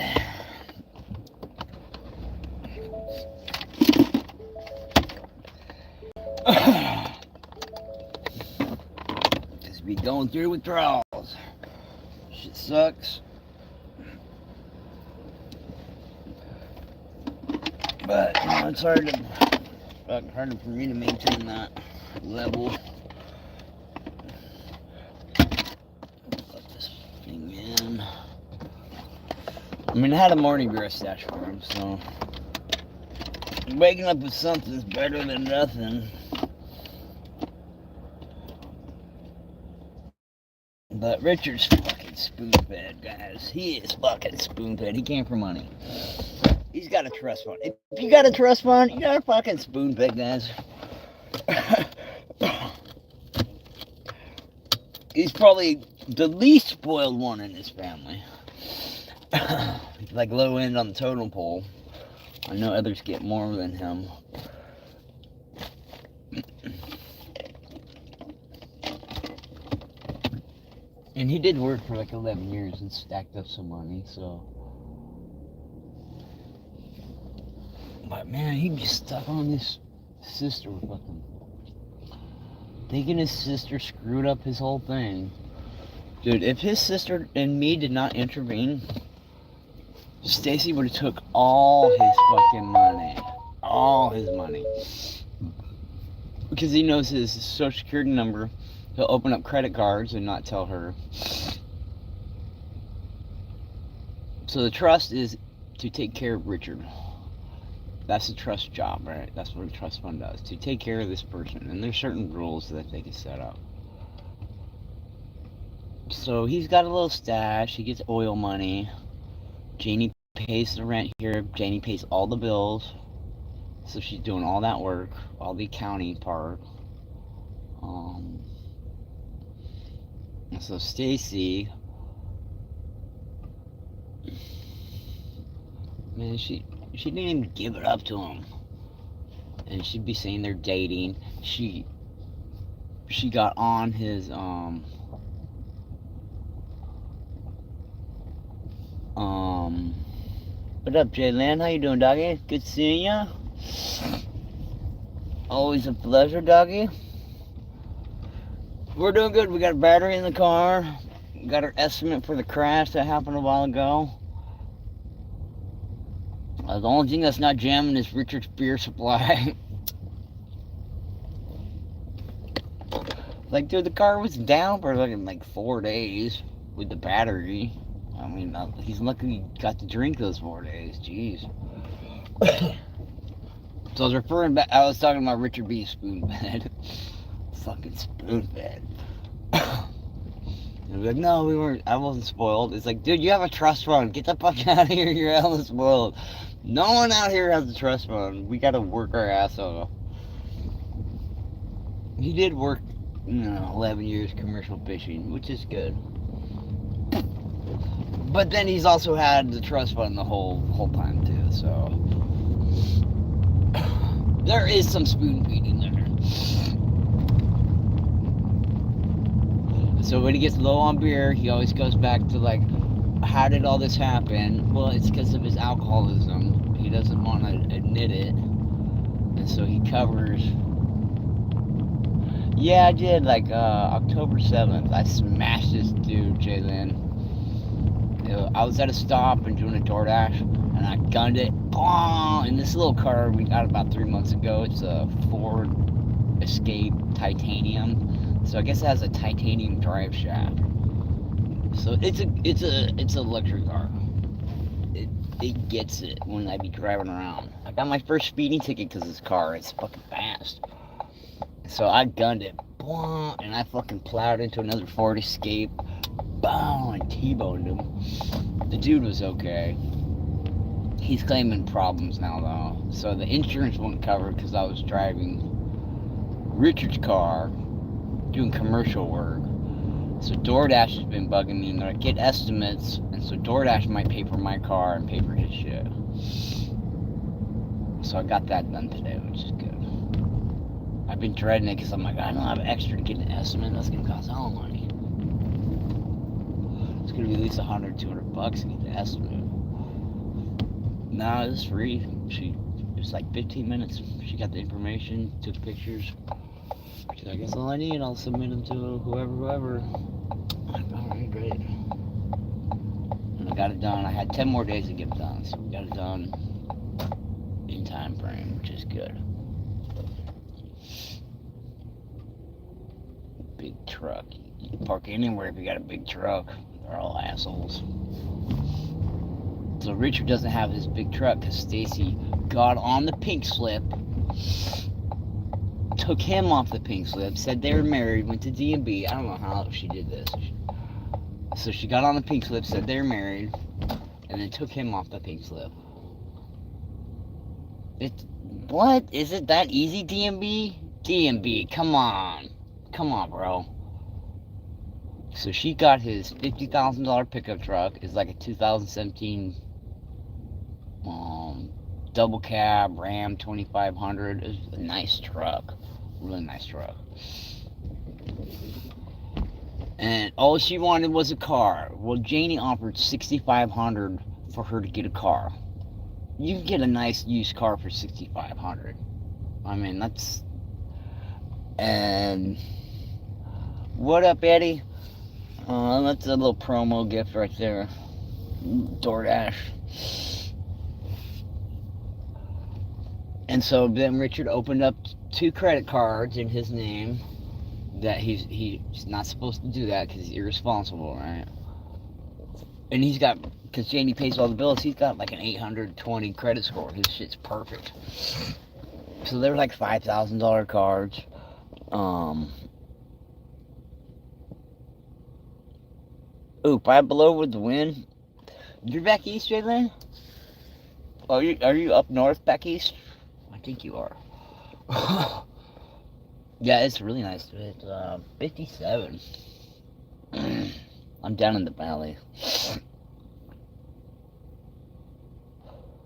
Just be going through withdrawals. Shit sucks. But you know, it's harder for me to maintain that level. Let this thing in. I mean, I had a morning beer stash for him, so waking up with something's better than nothing. But Richard's fucking spoon-fed, guys. He is fucking spoon-fed. He came for money. He's got a trust fund. If you got a trust fund, you got a fucking spoon-fed, guys. He's probably the least spoiled one in his family. Like low end on the totem pole. I know others get more than him. And he did work for like 11 years and stacked up some money, so. But man, he'd be stuck on his sister fucking. Thinking his sister screwed up his whole thing. Dude, if his sister and me did not intervene, Stacy would have took all his fucking money. All his money. Because he knows his social security number. He'll open up credit cards and not tell her. So the trust is to take care of Richard. That's the trust job, right? That's what a trust fund does. To take care of this person. And there's certain rules that they can set up. So he's got a little stash. He gets oil money. Janie pays the rent here. Janie pays all the bills. So she's doing all that work. All the accounting part. And so Stacy, man, she didn't even give it up to him. And she'd be saying they're dating. She got on his what up, Jaylen? How you doing, doggy? Good seeing ya. Always a pleasure, doggy. We're doing good. We got a battery in the car. We got our estimate for the crash that happened a while ago. The only thing that's not jamming is Richard's beer supply. Like, dude, the car was down for like 4 days with the battery. I mean, he's lucky he got to drink those 4 days. Jeez. So I was referring back. I was talking about Richard being spoon-fed. Fucking spoon-fed. And like, no, we weren't. I wasn't spoiled. It's like, dude, you have a trust fund. Get the fuck out of here. You're hella spoiled. No one out here has a trust fund. We gotta work our ass off. He did work, 11 years commercial fishing, which is good. But then he's also had the trust fund the whole time too. So there is some spoon feeding there. So when he gets low on beer, he always goes back to like, how did all this happen? Well, it's because of his alcoholism. He doesn't want to admit it. And so he covers. Yeah, I did, like, October 7th. I smashed this dude, Jalen. I was at a stop and doing a DoorDash, and I gunned it. Boom! In this little car we got about 3 months ago. It's a Ford Escape Titanium. So I guess it has a titanium drive shaft. So it's a luxury car. It gets it when I be driving around. I got my first speeding ticket because this car is fucking fast. So I gunned it, boom, and I fucking plowed into another Ford Escape, boom, and T-boned him. The dude was okay. He's claiming problems now though. So the insurance won't cover because I was driving Richard's car, doing commercial work. So DoorDash has been bugging me, and they're like, get estimates, and so DoorDash might pay for my car and pay for his shit. So I got that done today, which is good. I've been dreading it because I'm like, I don't have extra to get an estimate. That's gonna cost hell money. It's gonna be at least $100, $200 to get the estimate. No, it's free. It was like 15 minutes. She got the information, took pictures. She's like, that's all I need. I'll submit them to whoever. I'm like, alright, great. And I got it done. I had 10 more days to get it done, so we got it done in time frame, which is good. Big truck. You can park anywhere if you got a big truck. They're all assholes. So Richard doesn't have his big truck because Stacy got on the pink slip, took him off the pink slip, said they were married, went to D&B. I don't know how she did this. So she got on the pink slip, said they were married, and then took him off the pink slip. What? Is it that easy, D&B? D&B, come on. Come on, bro. So she got his $50,000 pickup truck. It's like a 2017 double cab Ram 2500. It's a nice truck. Really nice truck. And all she wanted was a car. Well, Janie offered $6,500 for her to get a car. You can get a nice used car for $6,500. I mean, that's... And... What up, Eddie? That's a little promo gift right there. DoorDash. And so then Richard opened up 2 credit cards in his name. That he's not supposed to do that because he's irresponsible, right? And he's got, because Janie pays all the bills, he's got like an 820 credit score. His shit's perfect. So they're like $5,000 cards. Ooh, Five Below with the win. You're back east, Jalen? Are you up north back east? I think you are. Yeah, it's really nice. It's 57. I'm down in the valley.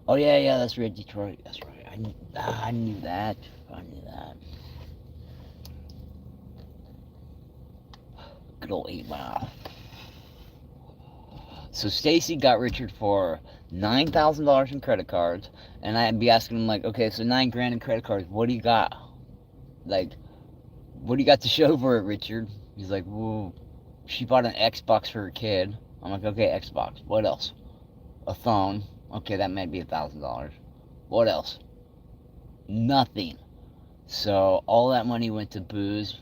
Oh yeah, that's right, Detroit. That's right. I knew that. I knew that. Good old 8 Mile. So Stacy got Richard for $9,000 in credit cards, and I'd be asking him like, okay, so $9,000 in credit cards. What do you got? Like, what do you got to show for it, Richard? He's like, well, she bought an Xbox for her kid. I'm like, okay, Xbox. What else? A phone. Okay, that might be $1,000. What else? Nothing. So all that money went to booze,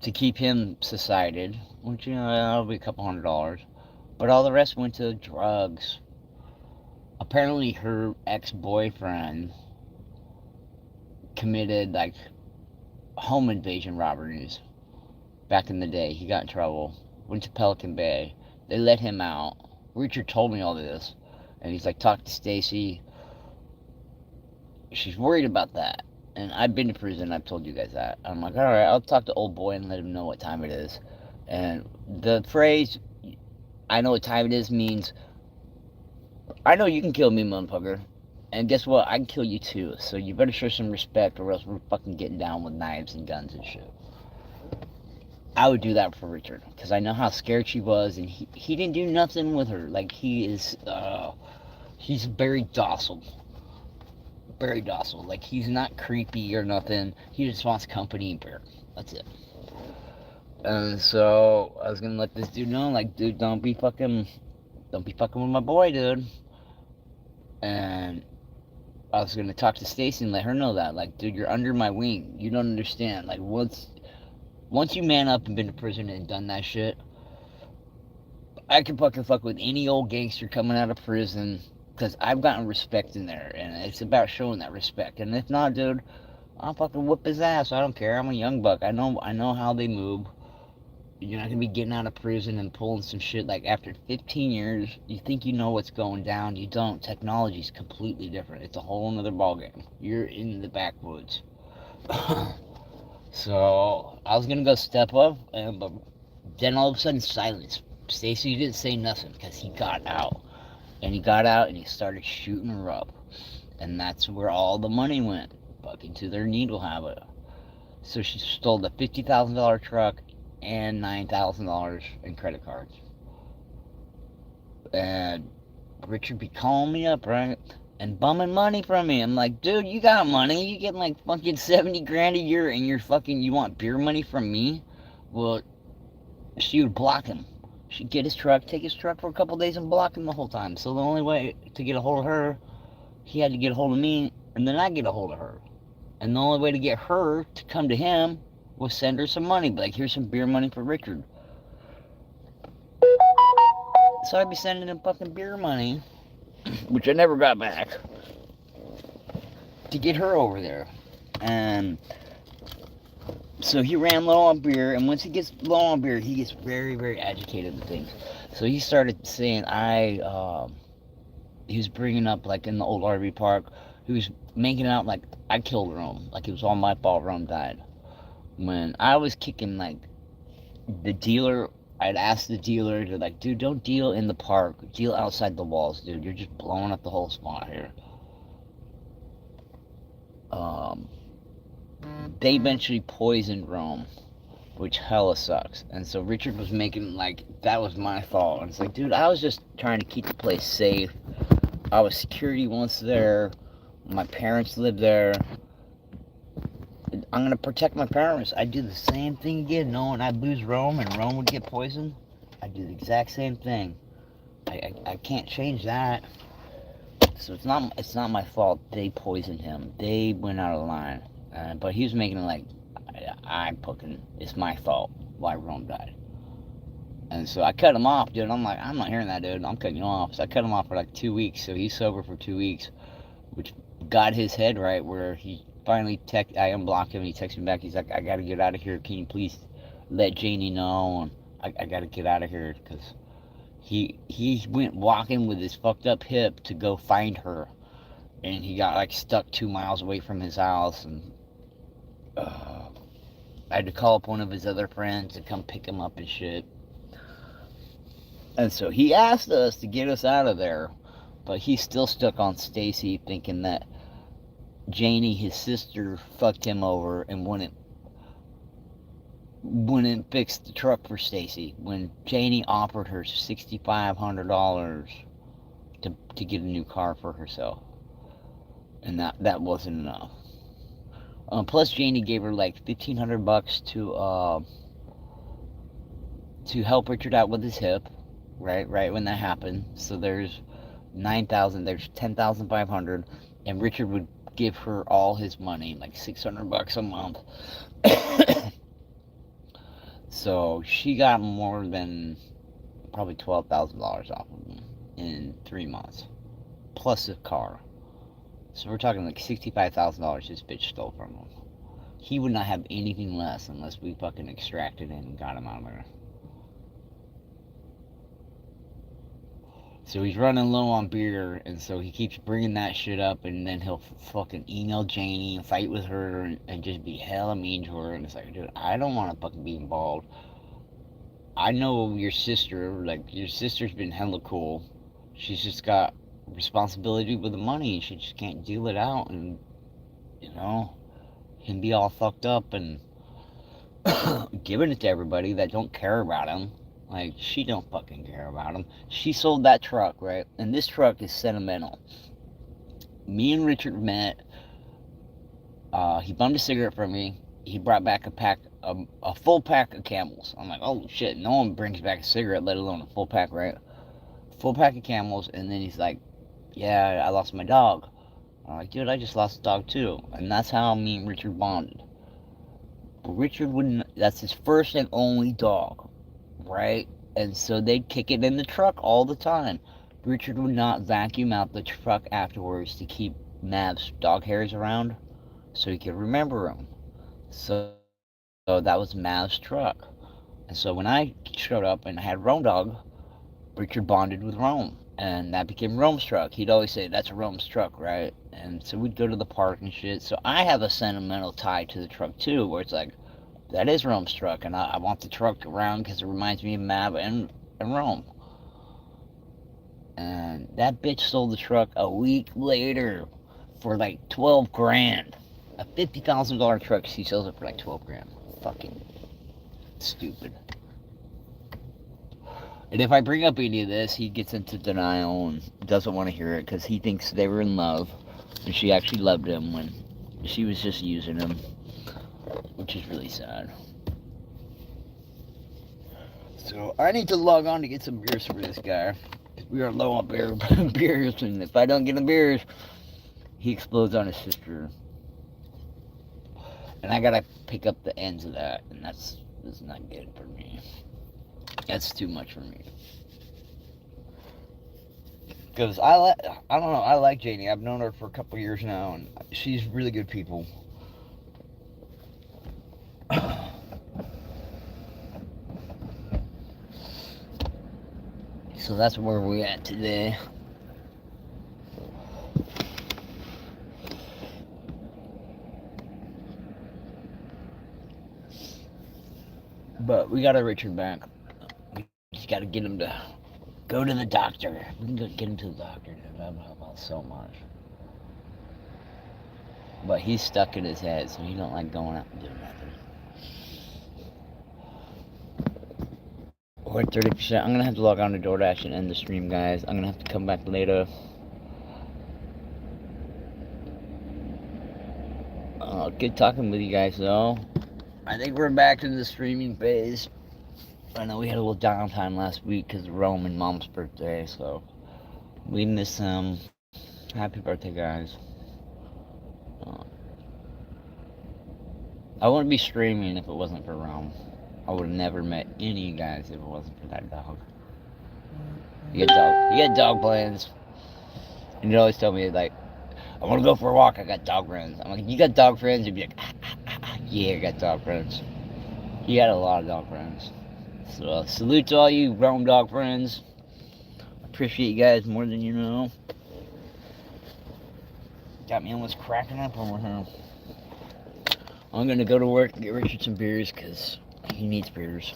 to keep him societed, which, you know, that'll be a couple $100. But all the rest went to drugs. Apparently, her ex-boyfriend committed, like, home invasion robberies back in the day. He got in trouble. Went to Pelican Bay. They let him out. Richard told me all this. And he's like, talk to Stacy. She's worried about that. And I've been to prison. I've told you guys that. I'm like, all right, I'll talk to old boy and let him know what time it is. And the phrase, I know what time it is, means, I know you can kill me, motherfucker. And guess what? I can kill you too. So you better show some respect or else we're fucking getting down with knives and guns and shit. I would do that for Richard. Because I know how scared she was. And he didn't do nothing with her. Like, he's very docile. Very docile. Like, he's not creepy or nothing. He just wants company and beer. That's it. And so I was gonna let this dude know, like, dude, don't be fucking with my boy, dude. And I was gonna talk to Stacy and let her know that, like, dude, you're under my wing. You don't understand. Like, once you man up and been to prison and done that shit, I can fucking fuck with any old gangster coming out of prison. Because I've gotten respect in there, and it's about showing that respect. And if not, dude, I'll fucking whip his ass. I don't care. I'm a young buck. I know how they move. You're not gonna be getting out of prison and pulling some shit. Like, after 15 years, you think you know what's going down. You don't. Technology's completely different. It's a whole nother ballgame. You're in the backwoods. So I was gonna go step up, but then all of a sudden, silence. Stacy didn't say nothing because he got out. And he got out and he started shooting her up. And that's where all the money went. Fucking to their needle habit. So she stole the $50,000 truck and $9,000 in credit cards. And Richard be calling me up, right? And bumming money from me. I'm like, dude, you got money. You get like fucking 70 grand a year and you want beer money from me? Well, she would block him. She'd get his truck, take his truck for a couple days and block him the whole time. So the only way to get a hold of her, he had to get a hold of me, and then I'd get a hold of her. And the only way to get her to come to him was send her some money. Like, here's some beer money for Richard. So I'd be sending him fucking beer money, which I never got back, to get her over there. And so he ran low on beer, and once he gets low on beer, he gets very, very agitated with things. So he started saying, he was bringing up, like, in the old RV park, he was making out like I killed Rome, like it was all my fault Rome died. When I was kicking, like, the dealer, I'd ask the dealer to, like, dude, don't deal in the park, deal outside the walls, dude, you're just blowing up the whole spot here. They eventually poisoned Rome, which hella sucks. And so Richard was making, like, that was my fault. And it's like, dude, I was just trying to keep the place safe. I was security once there. My parents lived there. I'm going to protect my parents. I'd do the same thing again, knowing I'd lose Rome and Rome would get poisoned. I'd do the exact same thing. I can't change that. So it's not my fault they poisoned him. They went out of line. But he was making it like, it's my fault why Rome died. And so I cut him off, dude. I'm like, I'm not hearing that, dude. I'm cutting you off. So I cut him off for like 2 weeks. So he's sober for 2 weeks, which got his head right, where he finally I unblocked him and he texted me back. He's like, I got to get out of here. Can you please let Janie know? And I got to get out of here because he went walking with his fucked up hip to go find her. And he got, like, stuck 2 miles away from his house. And I had to call up one of his other friends to come pick him up and shit. And so he asked us to get us out of there, but he's still stuck on Stacy, thinking that Janie, his sister, fucked him over and wouldn't fix the truck for Stacy when Janie offered her $6,500 to get a new car for herself, and that wasn't enough. Plus, Janie gave her like $1,500 to help Richard out with his hip, right when that happened. So there's $9,000, there's $10,500, and Richard would give her all his money, like $600 a month. So she got more than probably $12,000 off of him in 3 months, plus a car. So we're talking like $65,000 this bitch stole from him. He would not have anything less unless we fucking extracted him and got him out of there. So he's running low on beer, and so he keeps bringing that shit up, and then he'll fucking email Janie and fight with her and just be hella mean to her. And it's like, dude, I don't want to fucking be involved. I know your sister, like, your sister's been hella cool. She's just got responsibility with the money. She just can't deal it out, and, you know, him be all fucked up and giving it to everybody that don't care about him. Like, she don't fucking care about him. She sold that truck, right? And this truck is sentimental. Me and Richard met. He bummed a cigarette from me. He brought back a full pack of Camels. I'm like, oh shit, no one brings back a cigarette, let alone a full pack, right? Full pack of Camels. And then he's like, yeah, I lost my dog. I'm like, dude, I just lost a dog too. And that's how me and Richard bonded. But Richard wouldn't, that's his first and only dog, right? And so they'd kick it in the truck all the time. Richard would not vacuum out the truck afterwards to keep Mav's dog hairs around so he could remember him. So that was Mav's truck. And so when I showed up and had Romedog, Richard bonded with Rome. And that became Rome's truck. He'd always say, that's Rome's truck, right? And so we'd go to the park and shit. So I have a sentimental tie to the truck too, where it's like, that is Rome's truck, and I want the truck around because it reminds me of Mav and Rome. And that bitch sold the truck a week later for like 12 grand. A $50,000 truck, she sells it for like 12 grand. Fucking stupid. And if I bring up any of this, he gets into denial and doesn't want to hear it because he thinks they were in love. And she actually loved him when she was just using him. Which is really sad. So I need to log on to get some beers for this guy. We are low on beers, and if I don't get the beers, he explodes on his sister. And I gotta pick up the ends of that, and that's not good for me. That's too much for me. Because I don't know, I like Janie. I've known her for a couple years now, and she's really good people. So that's where we're at today. But we got our Richard back. We just got to get him to go to the doctor. We can go get him to the doctor. That would help out so much. But he's stuck in his head, so he don't like going out and doing nothing. We're at 30%. I'm going to have to log on to DoorDash and end the stream, guys. I'm going to have to come back later. Good talking with you guys, though. I think we're back in the streaming phase. I know we had a little downtime last week because of Rome and Mom's birthday, so we miss them. Happy birthday, guys. I wouldn't be streaming if it wasn't for Rome. I would have never met any of you guys if it wasn't for that dog. You got dog plans. And you'd always tell me, like, I want to go for a walk, I got dog friends. I'm like, you got dog friends? You'd be like, yeah, I got dog friends. You got a lot of dog friends. So, salute to all you Rome dog friends. Appreciate you guys more than you know. Got me almost cracking up over here. I'm gonna go to work and get Richard some beers, because he needs beers.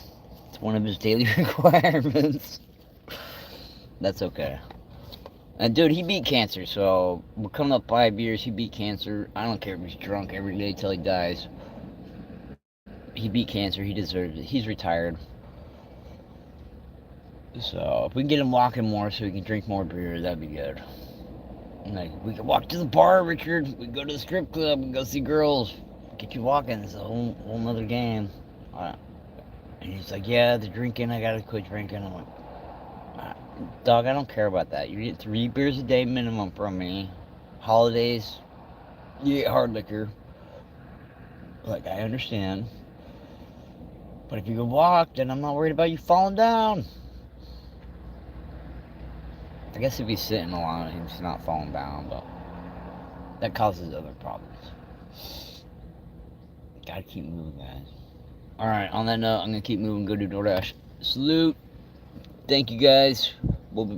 It's one of his daily requirements. That's okay. And dude, he beat cancer, so we're coming up 5 years, he beat cancer. I don't care if he's drunk every day till he dies. He beat cancer, he deserves it. He's retired. So if we can get him walking more so he can drink more beer, that'd be good. Like, we can walk to the bar, Richard. We can go to the strip club and go see girls. Get you walking, it's a whole nother game. And he's like, yeah, the drinking, I gotta quit drinking. I'm like, dog, I don't care about that. You get 3 beers a day minimum from me. Holidays, you get hard liquor. Like, I understand. But if you can walk, then I'm not worried about you falling down. I guess if he's sitting a lot, he's not falling down, but that causes other problems. Gotta keep moving, guys. Alright, on that note, I'm gonna keep moving, go do DoorDash. Salute. Thank you, guys. We'll be